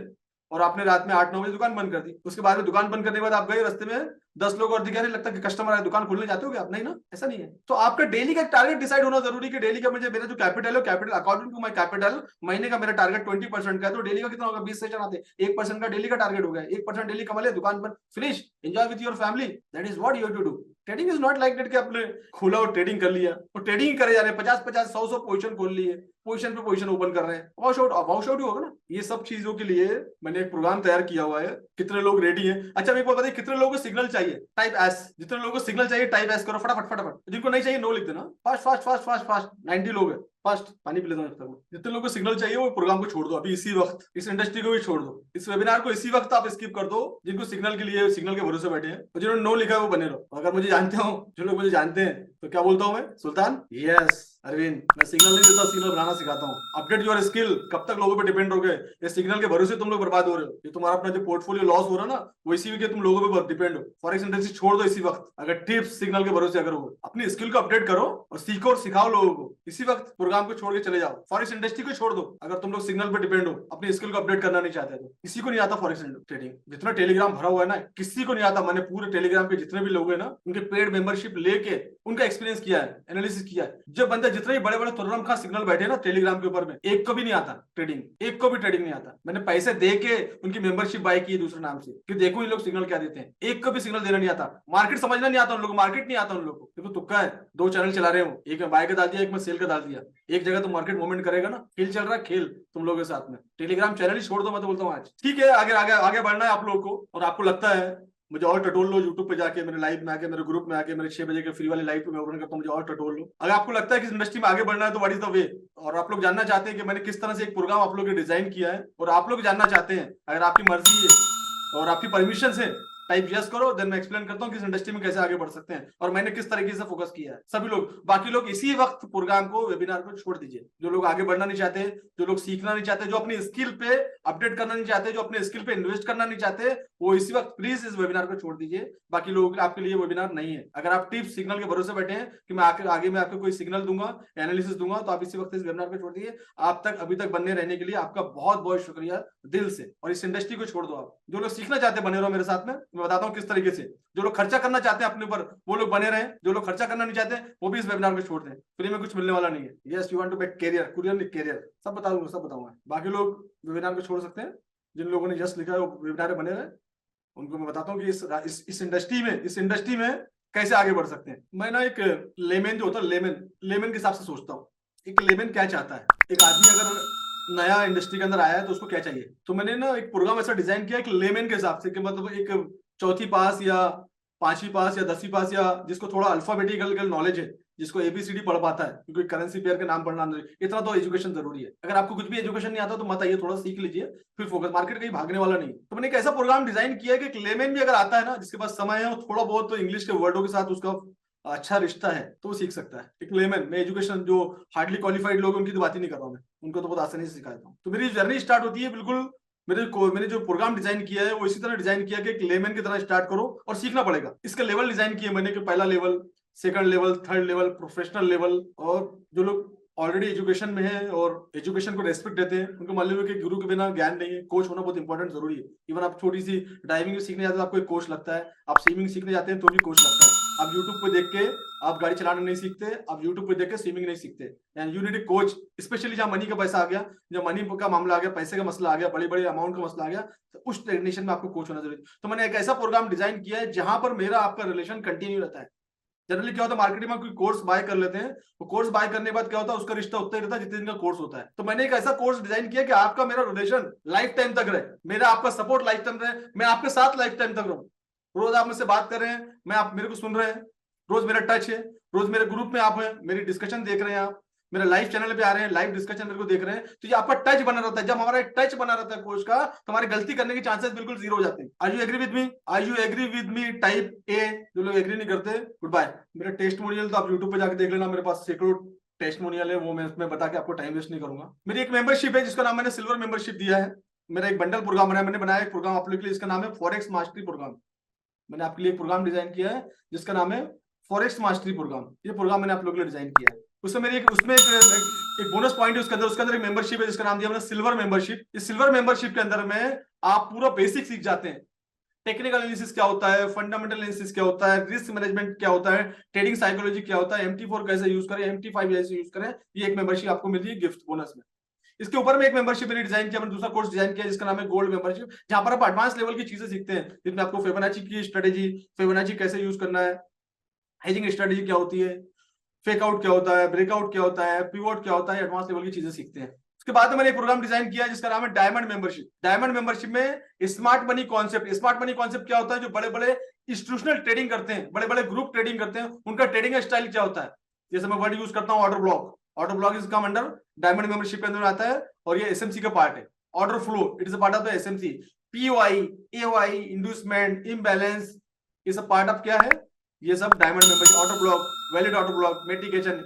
और आपने रात में 8-9 बजे दुकान बंद कर दी। उसके बाद में दुकान बंद करने के बाद आप गए रास्ते में 10 लोग और दिखा रहे, लगता है कि कस्टमर आए, दुकान खोलने जाते हो क्या आप? नहीं ना, ऐसा नहीं है। तो आपका डेली का टारगेट डिसाइड होना जरूरी कि डेली का मुझे, मेरा जो कैपिटल है, capital according to my capital, महीने का मेरा टारगेट 20% का है, तो डेली का कितना होगा? 20 सेशन आते, 1% का डेली का टारगेट हो गया, 1% डेली कमा लिया, दुकान बंद, finish, enjoy with your family. That is what you have to do. Trading is not like that कि आपने खोला और ट्रेडिंग कर लिया, और ट्रेडिंग करे जा रहे हैं, 50-50 100-100 पोजीशन खोल लिए, पोजीशन पे पोजीशन ओपन कर रहे हैं, वॉश आउट ही होगा ना। ये सब चीजों के लिए मैंने एक प्रोग्राम तैयार किया हुआ है। कितने लोग रेडी हैं? अच्छा मेरे को बताइए, कितने लोगों को सिग्नल चाहिए? Type S. जितने लोगों को सिग्नल चाहिए टाइप एस करो फटाफट फटाफट, जिनको नहीं चाहिए नो लिख देना। Fast fast fast fast fast. 90 लोग है, फास्ट पानी पी लेता हूँ जब तक। जितने लोगों को सिग्नल चाहिए वो प्रोग्राम को छोड़ दो अभी इसी वक्त, इस इंडस्ट्री को भी छोड़ दो, इस वेबिनार को इसी वक्त आप स्किप कर दो। जिनको सिग्नल के लिए सिग्नल के भरोसे बैठे हैं और जिन्होंने नो लिखा है वो बने रहो। अगर मुझे जानते हो, जो लोग मुझे जानते हैं, तो क्या बोलता हूँ मैं? सुल्तान, यस अरविंद, मैं सिग्नल नहीं देता, सिग्नल बनाना सिखाता हूँ। Update your skill. कब तक लोगों पे डिपेंड हो गए? ये सिग्नल के भरोसे तुम लोग बर्बाद हो रहे हो। ये तुम्हारा अपना जो पोर्टफोलियो लॉस हो रहा है ना, वो इसी के तुम लोगों पे डिपेंड हो। फॉरेक्स इंडस्ट्री छोड़ दो इसी वक्त। अगर टिप्स सिग्नल के भरोसे अगर हो, अपनी स्किल को अपडेट करो और सीखो और सिखाओ लोगों को। इसी वक्त प्रोग्राम को छोड़ के चले जाओ। फॉरेक्स इंडस्ट्री को छोड़ दो अगर तुम लोग सिग्नल पे डिपेंड हो, अपनी स्किल को अपडेट करना नहीं चाहते। तो किसी को नहीं आता फॉरेक्स ट्रेडिंग। जितना टेलीग्राम भरा हुआ है ना, किसी को नहीं आता। मैंने पूरे टेलीग्राम के जितने भी लोग हैं ना, उनके पेड मेंबरशिप लेके उनका एक्सपीरियंस किया है, एनालिसिस किया है। जब बंदे जितने भी बड़े बड़े तुर्रम खा सिग्नल बैठे ना टेलीग्राम के ऊपर में, एक को भी नहीं आता ट्रेडिंग, एक को भी ट्रेडिंग नहीं आता। मैंने पैसे दे के उनकी मेंबरशिप बाय की दूसरे नाम से कि देखो ये लोग सिग्नल क्या देते हैं। एक को भी सिग्नल देना नहीं आता, मार्केट समझना नहीं आता उन लोगों को, मार्केट नहीं आता उन लोगों को। देखो तुक्का है, दो चैनल चला रहे हो, एक में बाय का डाल दिया, एक में सेल का डाल दिया। एक जगह तो मार्केट मूवमेंट करेगा ना, खेल चल रहा है, खेल तुम लोगों के साथ में। टेलीग्राम चैनल ही छोड़ दो, मैं तो बोलता हूँ आज। ठीक है, आगे आगे आगे बढ़ना है आप लोगों को, और आपको लगता है मुझे और टटोल लो यूट्यूब पे जाके, मेरे लाइव में आके, मेरे ग्रुप में आके, मेरे 6 बजे के फ्री वाले लाइव पे मैं ओपन करता हूँ, मुझे और टटोल लो। अगर आपको लगता है कि इस इंडस्ट्री में आगे बढ़ना है तो व्हाट इज द वे, और आप लोग जानना चाहते हैं कि मैंने किस तरह से एक प्रोग्राम आप लोग के डिजाइन किया है, और आप लोग जानना चाहते हैं, अगर आपकी मर्जी है और आपकी परमिशन है, टाइप यस करो, देन मैं एक्सप्लेन करता हूँ कि इस इंडस्ट्री में कैसे आगे बढ़ सकते हैं और मैंने किस तरीके से फोकस किया है। सभी लोग, बाकी लोग इसी वक्त प्रोग्राम को, वेबिनार को छोड़ दीजिए। जो लोग आगे बढ़ना नहीं चाहते, जो लोग सीखना नहीं चाहते, जो अपनी स्किल पे अपडेट करना नहीं चाहते, जो अपने स्किल पे इन्वेस्ट करना नहीं चाहते, वो इसी वक्त प्लीज इस वेबिनार को छोड़ दीजिए। बाकी लोगों के आपके लिए वेबिनार नहीं है। अगर आप टिप्स सिग्नल के भरोसे बैठे हैं कि मैं आगे मैं आपको कोई सिग्नल दूंगा, एनालिसिस दूंगा, तो आप इसी वक्त इस वेबिनार को छोड़ दीजिए। आप तक अभी तक बनने रहने के लिए आपका बहुत बहुत शुक्रिया दिल से, और इस इंडस्ट्री को छोड़ दो। आप जो लोग सीखना चाहते हैं बने रहो मेरे साथ में, मैं बताता हूँ किस तरीके से। जो लोग खर्चा करना चाहते हैं अपने ऊपर, वो लोग बने रहे। जो लोग खर्चा करना नहीं चाहते वो भी इस वेबिनार को छोड़ दें। फ्री में कुछ मिलने वाला नहीं है। Yes, you want to make career, career, सब बताऊंगा, सब बताऊंगा। बाकी लोग वेबिनार को छोड़ सकते हैं। जिन लोगों ने यस लिखा है वो वेबिनार में बने रहे, उनको मैं बताता हूँ कि इस इंडस्ट्री में कैसे आगे बढ़ सकते हैं। मैं ना एक लेमन जो होता है, लेमन के हिसाब से सोचता हूँ। एक लेमन क्या चाहता है, एक आदमी अगर नया इंडस्ट्री के अंदर आया है तो उसको क्या चाहिए। तो मैंने ना एक प्रोग्राम ऐसा डिजाइन किया एक लेमन के हिसाब से, कि मतलब एक चौथी पास या 5वीं पास या 10वीं पास, या जिसको थोड़ा अल्फाबेटिकल नॉलेज है, जिसको एबीसीडी पढ़ पाता है, क्योंकि करेंसी पेयर के नाम पढ़ना नहीं, इतना तो एजुकेशन जरूरी है। अगर आपको कुछ भी एजुकेशन नहीं आता तो मत आइए, थोड़ा सीख लीजिए, फिर फोकस। मार्केट कहीं भागने वाला नहीं। तो मैंने एक ऐसा प्रोग्राम डिजाइन किया है कि एक लेमन भी अगर आता है ना, जिसके पास समय है, थोड़ा बहुत तो इंग्लिश के वर्डों के साथ उसका अच्छा रिश्ता है, तो वो सीख सकता है। एक लेमन में एजुकेशन, जो हार्डली क्वालिफाइड लोग, उनकी तो बात ही नहीं कर रहा हूं मैं, उनको तो बहुत आसानी से सिखाता हूँ। तो मेरी जर्नी स्टार्ट होती है बिल्कुल, मैंने जो प्रोग्राम डिजाइन किया है वो इसी तरह डिजाइन किया कि एक लेमन की तरह स्टार्ट करो और सीखना पड़ेगा। इसके लेवल डिजाइन किए मैंने कि पहला level, second level, third level, professional level. और जो लोग ऑलरेडी एजुकेशन में है और एजुकेशन को रेस्पेक्ट देते हैं, उनको मान लीजिए कि गुरु के बिना ज्ञान नहीं है, कोच होना बहुत इंपॉर्टेंट जरूरी है। इवन आप छोटी सी ड्राइविंग सीखने जाते हैं तो आपको एक कोच लगता है, आप स्विमिंग सीखने जाते हैं तो भी कोच लगता है। आप यूट्यूब पे देख के आप गाड़ी चलाना नहीं सीखते, आप यूट्यूब पे देख के स्विमिंग नहीं सीखते, and you need a coach. Specially जहां मनी का पैसा आ गया, जब मनी का मामला आ गया, पैसे का मसला आ गया, बड़े बड़े अमाउंट का मसला आ गया, तो उस टेक्नीशियन में आपको कोच होना जरूरी। तो मैंने एक ऐसा प्रोग्राम डिजाइन किया है जहां पर मेरा आपका रिलेशन कंटिन्यू रहता है। जनरली क्या होता है, मार्केटिंग में कोई कोर्स बाय कर लेते हैं, वो कोर्स बाय करने के बाद क्या होता है, उसका रिश्ता उतना ही रहता है जितने दिन का कोर्स होता है। तो मैंने एक ऐसा कोर्स डिजाइन किया कि आपका मेरा रिलेशन लाइफ टाइम तक रहे, मेरा आपका सपोर्ट लाइफ टाइम रहे, मैं आपके साथ लाइफ टाइम तक रहूं। रोज आप मुझसे बात कर रहे हैं, मैं आप मेरे को सुन रहे हैं, रोज मेरा टच है, रोज मेरे ग्रुप में आप हैं, मेरी डिस्कशन देख रहे हैं, आप मेरे लाइव चैनल पे आ रहे हैं, लाइव डिस्कशन मेरे को देख रहे हैं, तो ये आपका टच बना रहता है। जब हमारा एक टच बना रहता है कोच का, तो हमारी गलती करने के चांसेस बिल्कुल जीरो हो जाते हैं। Are you agree with me? Are you agree with me? Type A. जो लोग एग्री नहीं करते, गुड बाय। मेरा टेस्टिमोनियल तो आप यूट्यूब पे जाकर देख लेना, मेरे पास सैकड़ों टेस्टिमोनियल है, वो मैं उसमें बता के आपको टाइम वेस्ट नहीं करूंगा। मेरी एक मेंबरशिप है जिसका नाम मैंने सिल्वर मेंबरशिप दिया है। मेरा एक बंडल प्रोग्राम बनाया, मैंने बनाया एक प्रोग्राम आप लोग के लिए, इसका नाम है फॉरेक्स मास्टरी प्रोग्राम। मैंने आपके लिए एक प्रोग्राम डिजाइन किया है जिसका नाम है फॉरेक्स मास्टरी प्रोग्राम। ये प्रोग्राम मैंने आप लोगों के लिए डिजाइन किया है। उसमें मेरी एक बोनस पॉइंट है, उसके अंदर एक मेंबरशिप है जिसका नाम दिया मैंने सिल्वर मेंबरशिप। इस सिल्वर मेंबरशिप के अंदर में आप पूरा बेसिक सीख जाते हैं। टेक्निकल एनालिसिस क्या होता है, फंडामेंटल एनालिसिस क्या होता है, रिस्क मैनेजमेंट क्या होता है, ट्रेडिंग साइकोलॉजी क्या होता है, MT4 कैसे यूज करें, MT5 कैसे यूज करें। ये एक मेंबरशिप आपको मिलती है गिफ्ट बोनस में। इसके ऊपर में एक मेंबरशिप मैंने डिजाइन किया, मैंने दूसरा कोर्स डिजाइन किया जिसका नाम है गोल्ड मेंबरशिप, जहां पर आप एडवांस लेवल की चीजें सीखते हैं, जिसमें आपको फिबोनाची की स्ट्रेटेजी, फिबोनाची कैसे यूज करना है, हेजिंग स्ट्रेटेजी क्या होती है, फेक आउट क्या होता है, ब्रेकआउट क्या होता है, पिवोट क्या होता है, एडवांस लेवल की चीजें सीखते हैं। उसके बाद मैंने एक प्रोग्राम डिजाइन किया जिसका नाम है डायमंड मेंबरशिप। डायमंड मेंबरशिप में smart money concept. Smart money concept क्या होता है, जो बड़े बड़े इंस्टीट्यूशनल ट्रेडिंग करते हैं, बड़े बड़े ग्रुप ट्रेडिंग करते हैं, उनका ट्रेडिंग स्टाइल क्या होता है। जैसे मैं वर्ड यूज करता हूँ order block. Order block is come under diamond membership के अंदर आता है, और ये एसएमसी का पार्ट है। Order flow it is a part of the SMC. POI, AOI, inducement, imbalance, ये सब पार्ट ऑफ क्या है, ये सब diamond membership. Order block, valid order block, mitigation,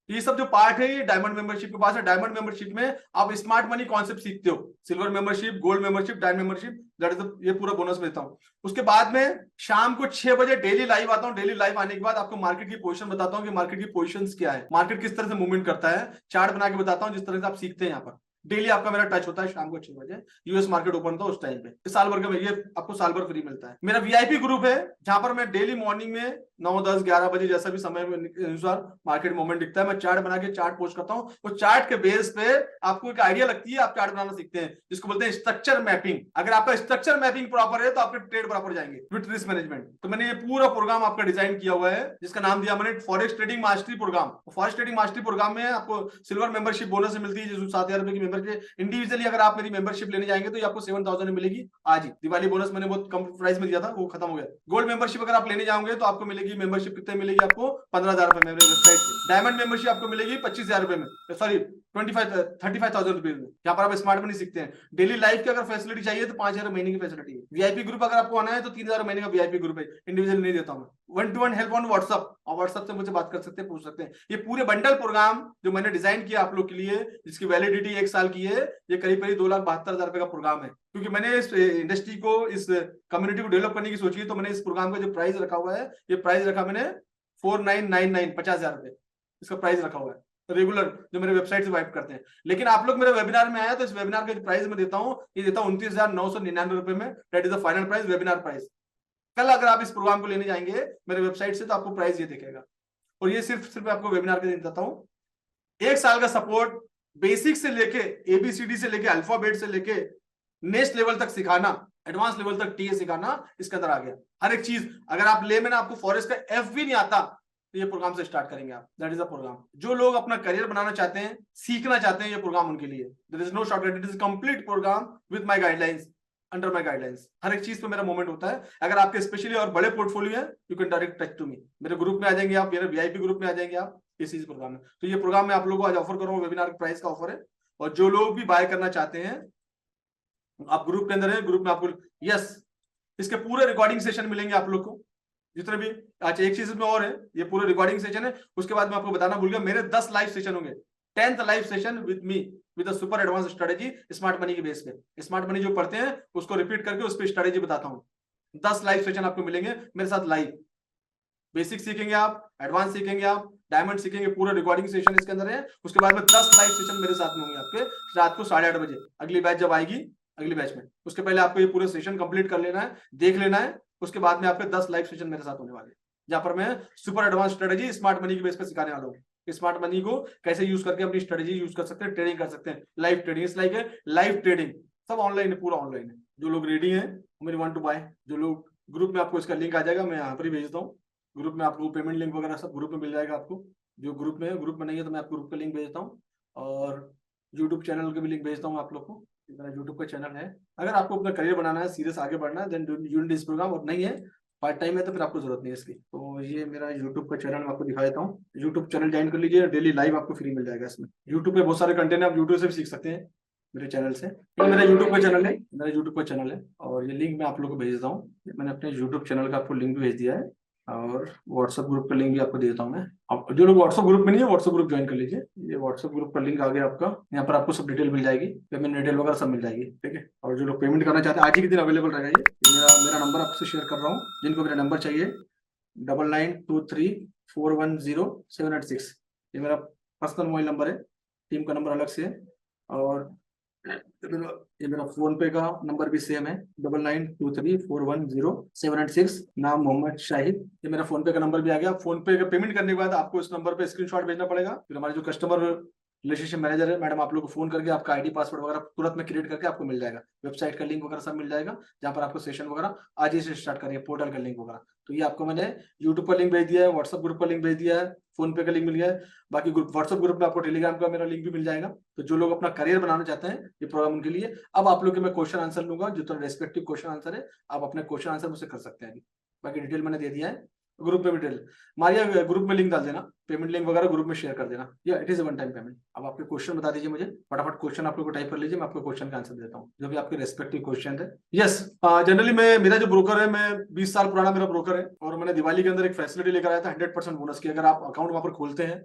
ये सब जो पार्ट है ये डायमंड मेंबरशिप के पास है। डायमंड मेंबरशिप में आप स्मार्ट मनी कॉन्सेप्ट सीखते हो, silver membership, gold membership, diamond membership, that is ये पूरा बोनस देता हूँ। उसके बाद में शाम को 6 बजे डेली लाइव आता हूँ। डेली लाइव आने के बाद आपको मार्केट की पोजीशन बताता हूँ कि मार्केट की पोजीशंस क्या है, मार्केट किस तरह से मूवमेंट करता है, चार्ट बना के बताता हूँ, जिस तरह से आप सीखते हैं यहाँ पर। डेली आपका मेरा टच होता है शाम को 6 बजे, यूएस मार्केट ओपन था उस टाइम पे। साल भर का ये आपको साल भर फ्री मिलता है। मेरा वीआईपी ग्रुप है जहां पर मैं डेली मॉर्निंग में 9, 10, 11 बजे जैसा भी समय अनुसार मार्केट मूवमेंट दिखता है, मैं चार्ट बना के चार्ट पोस्ट करता हूँ। वो चार्ट के बेस पे आपको एक आइडिया लगती है, आप चार्ट बनाना सीखते हैं, जिसको बोलते हैं स्ट्रक्चर मैपिंग। अगर आपका स्ट्रक्चर मैपिंग प्रॉपर है तो आपके ट्रेड प्रॉपर जाएंगे विद रिस्क मैनेजमेंट। तो मैंने ये पूरा प्रोग्राम आपका डिजाइन किया हुआ है, जिसका नाम दिया मैंने forex trading mastery program. Forex trading mastery program में आपको सिल्वर मेंबरशिप बोनस मिलती है, जो 7,000 रुपए की मेंबरशिप। इंडिविजुअली अगर आप मेरी मेंबरशिप लेने जाएंगे तो ये आपको 7,000 में मिलेगी। आज ही दिवाली बोनस मैंने बहुत कम प्राइस में दिया था, वो खत्म हो गया। गोल्ड मेंबरशिप अगर आप लेने जाओगे तो आपको मिलेगी मेंबरशिप, कितने मिलेगी आपको, 15,000 रुपए में मेरे वेबसाइट से। डायमंड मेंबरशिप आपको मिलेगी 25,000 रुपए में, सॉरी 35,000 रुपीज में। यहाँ पर आप स्मार्ट मनी सीखते हैं। डेली लाइफ की अगर फैसिलिटी चाहिए तो 5,000 महीने की फैसिलिटी है। वीआईपी ग्रुप अगर आपको आना है तो 3,000 महीने का वीआईपी ग्रुप है, इंडिविजुअल नहीं देता हूँ। 1-to-1 हेल्प ऑन व्हाट्सएप, और व्हाट्सएप से मुझे बात कर सकते हैं, पूछ सकते हैं। ये पूरे बंडल प्रोग्राम जो मैंने डिजाइन किया आप लोग के लिए, जिसकी वैलिडिटी 1 साल की है, ये करीब 2,72,000 रुपए का प्रोग्राम है। क्योंकि मैंने इस इंडस्ट्री को, इस कम्युनिटी को डेवलप करने की सोची है, तो मैंने इस प्रोग्राम का जो प्राइस रखा हुआ है, ये प्राइस रखा मैंने 4999, 50,000 रुपए इसका प्राइस रखा हुआ है, रेगुलर जो मेरे वेबसाइट से वाइप करते हैं। लेकिन आप लोग मेरे वेबिनार में आए तो इस वेबिनार का जो प्राइस मैं देता हूँ, ये देता हूँ 29,999 रुपए में। That is the final price, webinar price. कल अगर आप इस प्रोग्राम को लेने जाएंगे मेरे वेबसाइट से तो आपको प्राइस ये दिखेगा। और ये सिर्फ आपको वेबिनार के दिन देता हूँ। 1 साल का सपोर्ट, बेसिक से लेके एबीसीडी से लेके अल्फाबेट से लेके नेक्स्ट लेवल तक सिखाना, एडवांस लेवल तक टीए सिखाना, इसके अंदर आ गया हर एक चीज। अगर आप ले में आपको फॉरेस्ट का एफ भी नहीं आता तो ये प्रोग्राम से स्टार्ट करेंगे आप। That is a program. जो लोग अपना करियर बनाना चाहते हैं, सीखना चाहते हैं, ये प्रोग्राम उनके लिए। There is no shortcut, it is complete program with my guidelines, under my guidelines. हर एक चीज पे मेरा मूवमेंट होता है। अगर आपके स्पेशली और बड़े पोर्टफोलियो है, you can direct touch to me. मेरे ग्रुप में आ जाएंगे आप, मेरे वीआईपी ग्रुप में आ जाएंगे आप, इसी प्रोग्राम में। तो ये प्रोग्राम मैं आप लोगों को आज ऑफर कर रहा हूँ, वेबिनार प्राइस का ऑफर है। और जो लोग भी बाय करना चाहते हैं, आप ग्रुप के अंदर है, ग्रुप में आपको यस इसके पूरे रिकॉर्डिंग सेशन मिलेंगे आप लोग को, जितने भी। अच्छा, एक चीज में और है, ये पूरे रिकॉर्डिंग सेशन है। उसके बाद मैं आपको बताना भूल गया, मेरे 10 लाइव सेशन होंगे। 10th live session with me, with a super advance strategy, smart money के बेस पे। स्मार्ट मनी जो पढ़ते हैं उसको रिपीट करके उस पर स्ट्रेटेजी बताता हूँ। 10 लाइव सेशन आपको मिलेंगे मेरे साथ लाइव। बेसिक सीखेंगे आप, एडवांस सीखेंगे आप, डायमंड सीखेंगे, पूरा रिकॉर्डिंग सेशन इसके अंदर है। उसके बाद में 10 लाइव सेशन मेरे साथ में होंगे आपके, रात को 8:30 बजे। अगली बैच जब आएगी, अगली बैच में, उसके पहले आपको ये पूरे सेशन कंप्लीट कर लेना है, देख लेना है। उसके बाद में आपके 10 लाइव सेशन मेरे साथ होने वाले हैं, जहां पर मैं super advance strategy smart money के बेस पे सिखाने वाला हूँ। स्मार्ट मनी को कैसे यूज करके अपनी स्ट्रेटेजी यूज कर सकते हैं, ट्रेडिंग कर सकते हैं। लाइव ट्रेडिंग इस लाइक है, लाइव ट्रेडिंग सब ऑनलाइन है, पूरा ऑनलाइन है। जो लोग रेडी हैं मेरी वांट टू बाय, जो लोग ग्रुप में, आपको इसका लिंक आ जाएगा, मैं यहाँ पर ही भेजता हूँ। ग्रुप में आपको पेमेंट लिंक वगैरह सब ग्रुप में मिल जाएगा आपको। जो ग्रुप में है, ग्रुप में नहीं है तो मैं आपको ग्रुप का लिंक भेजता हूँ। और यूट्यूब चैनल के भी लिंक भेजता हूँ आप लोग को। मेरा यूट्यूब का चैनल है। अगर आपको अपना करियर बनाना है, सीरियस आगे बढ़ना है, then you need this program. और नहीं है, पार्ट टाइम है, तो फिर आपको जरूरत नहीं है इसकी। तो ये मेरा यूट्यूब का चैनल मैं आपको दिखा देता हूँ। यूट्यूब चैनल ज्वाइन कर लीजिए, डेली लाइव आपको फ्री मिल जाएगा इसमें। यूट्यूब पे बहुत सारे कंटेंट है, आप यूट्यूब से भी सीख सकते हैं मेरे चैनल से। तो मेरा यूट्यूब का चैनल है, मेरा यूट्यूब का चैनल है। और ये लिंक मैं आप लोग को भेजता हूँ। मैंने अपने यूट्यूब चैनल का आपको लिंक भी भेज दिया है, और व्हाट्सएप ग्रुप का लिंक भी आपको देता हूँ मैं। आप जो लोग व्हाट्सएप ग्रुप में नहीं है, व्हाट्सएप ग्रुप ज्वाइन कर लीजिए। ये व्हाट्सएप ग्रुप का लिंक आ गया आपका। यहाँ पर आपको सब डिटेल मिल जाएगी, पेमेंट डिटेल वगैरह सब मिल जाएगी, ठीक है। और जो लोग पेमेंट करना चाहते हैं, आज ही के दिन अवेलेबल रहेगा ये। मेरा नंबर आपसे शेयर कर रहा हूँ। जिनको मेरा नंबर चाहिए 9923410786, ये मेरा पर्सनल मोबाइल नंबर है, टीम का नंबर अलग से है। और ये मेरा फोन पे का नंबर भी सेम है, 9923410786, नाम मोहम्मद शाहिद। ये मेरा फोन पे का नंबर भी आ गया। फोन पे का पेमेंट करने के बाद आपको इस नंबर पे स्क्रीनशॉट भेजना पड़ेगा। फिर हमारे जो कस्टमर रिलेशनशिप मैनेजर है मैडम, आप लोग को फोन करके आपका आईडी पासवर्ड वगैरह तुरंत में क्रिएट करके आपको मिल जाएगा। वेबसाइट का लिंक वगैरह सब मिल जाएगा, जहाँ पर आपको सेशन वगैरह आज ही से स्टार्ट करिए, पोर्टल का लिंक वगैरह। तो ये आपको मैंने यूट्यूब पर लिंक भेज दिया है, व्हाट्सएप ग्रुप पर लिंक भेज दिया है, फोन पे का लिंक मिल गया है। बाकी ग्रुप व्हाट्सएप ग्रुप में आपको टेलीग्राम का मेरा लिंक भी मिल जाएगा। तो जो लोग अपना करियर बनाना चाहते हैं, ये प्रोग्राम उनके लिए। अब आप लोग के मैं क्वेश्चन आंसर लूंगा, जो तो रेस्पेक्टिव क्वेश्चन आंसर है, आप अपने क्वेश्चन आंसर मुझसे कर सकते हैं। बाकी डिटेल मैंने दे दिया है। ग्रुप में भी डिटेल मारिए, ग्रुप में लिंक डाल देना, पेमेंट लिंक वगैरह ग्रुप में शेयर कर देना, या it is one time payment. अब आपके क्वेश्चन बता दीजिए मुझे, फटाफट क्वेश्चन आप लोग को टाइप कर लीजिए, मैं आपको क्वेश्चन का आंसर देता हूँ जो भी आपके रेस्पेक्टिव क्वेश्चन है। यस, जनरली मैं, मेरा जो ब्रोकर है, मैं 20 साल पुराना मेरा ब्रोकर है, और मैंने दिवाली के अंदर एक फैसिलिटी लेकर आया था 100% बोनस की। अगर आप अकाउंट वहां पर खोलते हैं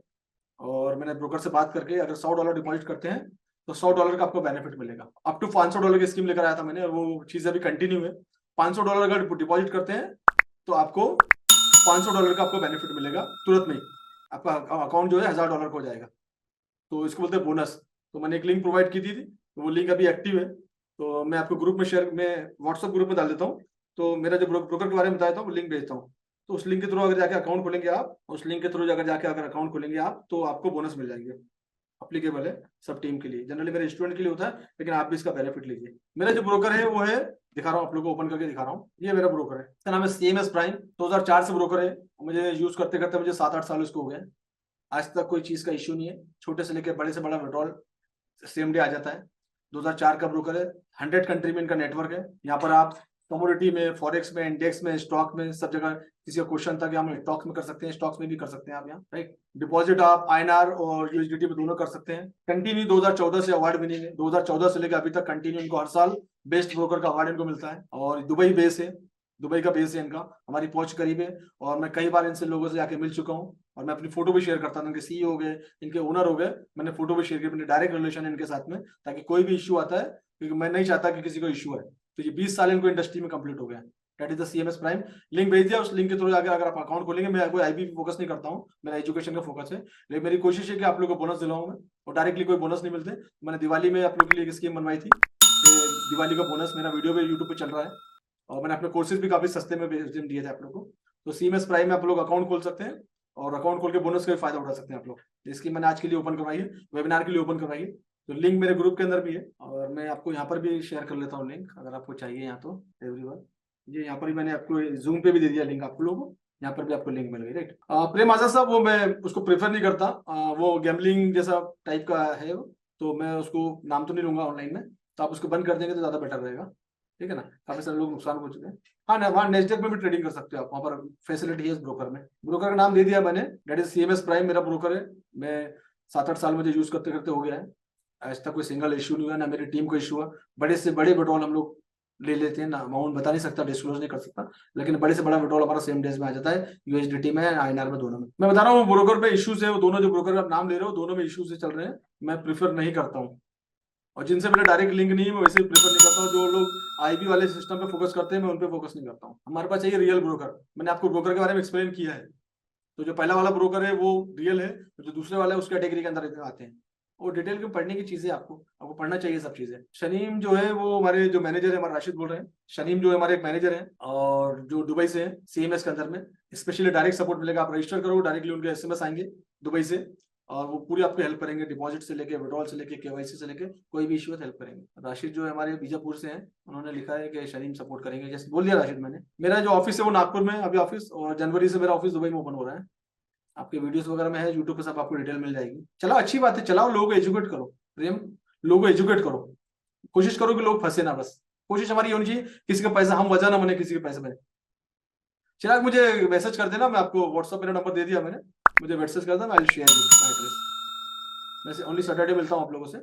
और मैंने ब्रोकर से बात करके अगर $100 डिपॉजिट करते हैं तो $100 का आपको बेनिफिट मिलेगा। अप टू $500 की स्कीम लेकर आया था मैंने, और वो चीज अभी कंटिन्यू है। $500 अगर डिपॉजिट करते हैं तो आपको $500 का आपको बेनिफिट मिलेगा तुरंत में ही, आपका अकाउंट जो है $1000 का हो जाएगा। तो इसको बोलते हैं बोनस। तो मैंने एक लिंक प्रोवाइड की थी, तो वो लिंक अभी एक्टिव है, तो मैं आपको ग्रुप में शेयर, मैं व्हाट्सएप ग्रुप में डाल देता हूँ। तो मेरा जो ब्रोकर के बारे में बताया था वो लिंक भेजता हूँ, तो उस लिंक के थ्रू अगर जाके अकाउंट खोलेंगे आप, उस लिंक के थ्रू अगर जाके अगर अकाउंट खोलेंगे आप, तो आपको बोनस मिल जाएंगे। अप्लीकेबल है सब टीम के लिए, जनरली मेरे स्टूडेंट के लिए होता है, लेकिन आप भी इसका बेनिफिट लीजिए। मेरा जो ब्रोकर है वो है, दिखा रहा हूँ आप लोगों को, ओपन करके दिखा रहा हूँ, ये मेरा ब्रोकर है, इसका नाम है CMS प्राइम। 2004 से ब्रोकर है, मुझे यूज करते करते मुझे 7-8 साल इसको हो गए। आज तक कोई चीज का इश्यू नहीं है, छोटे से लेकर बड़े से बड़ा विड्रॉल सेम डे आ जाता है। 2004 का ब्रोकर है, 100 कंट्री में इनका नेटवर्क है। यहाँ पर आप कमोडिटी में, फॉरेक्स में, इंडेक्स में, स्टॉक में, सब जगह किसी का क्वेश्चन था कि हम स्टॉक्स में कर सकते हैं, स्टॉक्स में भी कर सकते हैं आप यहाँ, राइट। डिपॉजिट आप INR और USDT में दोनों कर सकते हैं। कंटिन्यू 2014 से अवार्ड विनिंग है, 2014 से लेकर अभी तक कंटिन्यू इनको हर साल बेस्ट ब्रोकर का अवार्ड इनको मिलता है, और दुबई बेस है, दुबई का बेस है इनका, हमारी पहुंच करीब है, और मैं कई बार इनसे लोगों से जाके मिल चुका हूँ, और मैं अपनी फोटो भी शेयर करता हूँ। इनके CEO हो गए, इनके ओनर हो गए, मैंने फोटो भी शेयर की, अपने डायरेक्ट रिलेशन है इनके साथ में, ताकि कोई भी इश्यू आता है, क्योंकि मैं नहीं चाहता कि किसी को इश्यू है। तो ये 20 साल इनको इंडस्ट्री में कंप्लीट हो गया। That is the CMS prime. Link भेज दिया, उस लिंक के थ्रू जाकर अगर आप अकाउंट खोलेंगे, मैं कोई IB फोकस नहीं करता हूँ, मेरा एजुकेशन का फोकस है, लेकिन मेरी कोशिश है कि आप लोग को बोनस दिलाऊं मैं, और डायरेक्टली कोई बोनस नहीं मिलते। मैंने दिवाली में आप लोग के लिए एक स्कीम बनवाई थी, दिवाली का बोनस, मेरा वीडियो भी यूट्यूब पे चल रहा है, और मैंने अपने कोर्सेज भी काफी सस्ते में दिए थे आप लोग को। तो CMS प्राइम में आप लोग अकाउंट खोल सकते हैं, और अकाउंट खोल के बोनस का भी फायदा उठा सकते हैं आप लोग। इसकी मैंने आज के लिए ओपन करवाई है, वेबिनार के लिए ओपन करवाई है, तो लिंक मेरे ग्रुप के अंदर भी है, और मैं आपको यहाँ पर भी शेयर कर लेता हूँ लिंक, अगर आपको चाहिए यहाँ तो एवरीवन। ये यहाँ पर भी मैंने आपको जूम पे भी दे दिया लिंक आप लोगों को, यहाँ पर भी आपको लिंक मिल गई, राइट। प्रेम आजाद साहब, वो मैं उसको प्रेफर नहीं करता, वो गैम्बलिंग जैसा टाइप का है वो, तो मैं उसको नाम तो नहीं लूंगा ऑनलाइन में, तो आप उसको बंद कर देंगे तो ज्यादा बेटर रहेगा, ठीक है ना। काफी सारे लोग नुकसान हो चुके हैं। हाँ ना, वहाँ नेस्डेक में भी ट्रेडिंग कर सकते हो आप, वहाँ पर फैसिलिटी है इस ब्रोकर में। ब्रोकर का नाम दे दिया मैंने, दैट इज CMS प्राइम, मेरा ब्रोकर है। मैं 7-8 साल मुझे यूज करते करते हो गया है, आज तक कोई सिंगल इश्यू नहीं हुआ, ना मेरी टीम को इश्यू हुआ। बड़े से बड़े विड्रॉल हम लोग ले लेते हैं ना, अमाउंट बता नहीं सकता, डिस्क्लोज नहीं कर सकता, लेकिन बड़े से बड़ा विड्रॉल हमारा सेम डेज में आ जाता है, USDT में, INR में, दोनों में। मैं बता रहा हूँ ब्रोकर पे इश्यूज है, वो दोनों जो ब्रोकर आप नाम ले रहे हो, दोनों में इश्यूज चल रहे हैं, मैं प्रीफर नहीं करता हूँ। और जिनसे मेरा डायरेक्ट लिंक नहीं है, मैं वैसे भी प्रेफर नहीं करता हूँ। जो लोग IB वाले सिस्टम पे फोकस करते हैं, मैं उन पे फोकस नहीं करता हूँ। हमारे पास चाहिए रियल ब्रोकर। मैंने आपको ब्रोकर के बारे में एक्सप्लेन किया है, तो जो पहला वाला ब्रोकर है वो रियल है, जो दूसरे वाला है उस कैटेगरी के अंदर आते हैं। और डिटेल में पढ़ने की चीजें आपको पढ़ना चाहिए सब चीजें। शनीम जो है वो हमारे जो मैनेजर है, हमारे राशिद बोल रहे हैं, शनीम जो है हमारे एक मैनेजर हैं, और जो दुबई से है, CMS के अंदर में स्पेशली डायरेक्ट सपोर्ट मिलेगा। आप रजिस्टर करो, डायरेक्टली उनके SMS आएंगे दुबई से, और वो पूरी आपको हेल्प करेंगे, डिपॉजिट से लेके, विड्रॉल से लेके, KYC से लेके, कोई भी इश्यू है हेल्प करेंगे। राशिद जो है हमारे बीजापुर से हैं, उन्होंने लिखा है कि शनीम सपोर्ट करेंगे, जैसे बोल दिया राशिद मैंने। मेरा जो ऑफिस है वो नागपुर में अभी ऑफिस, और जनवरी से मेरा ऑफिस दुबई में ओपन हो रहा है। आपके वीडियोस वगैरह में है, यूट्यूब पे सब आपको डिटेल मिल जाएगी। चलो अच्छी बात है, चलाओ, लोगों को एजुकेट करो प्रेम, लोगों को एजुकेट करो, कोशिश करो कि लोग फंसे ना, बस कोशिश हमारी होनी चाहिए, किसी का पैसा हम वजह ना बने किसी के पैसे में। चिराग मुझे मैसेज कर देना, मैं आपको व्हाट्सएप मेरा नंबर दे दिया मैंने, मुझे मैसेज कर देना, I will share you my address. मैं ओनली सैटरडे मिलता हूँ आप लोगों से,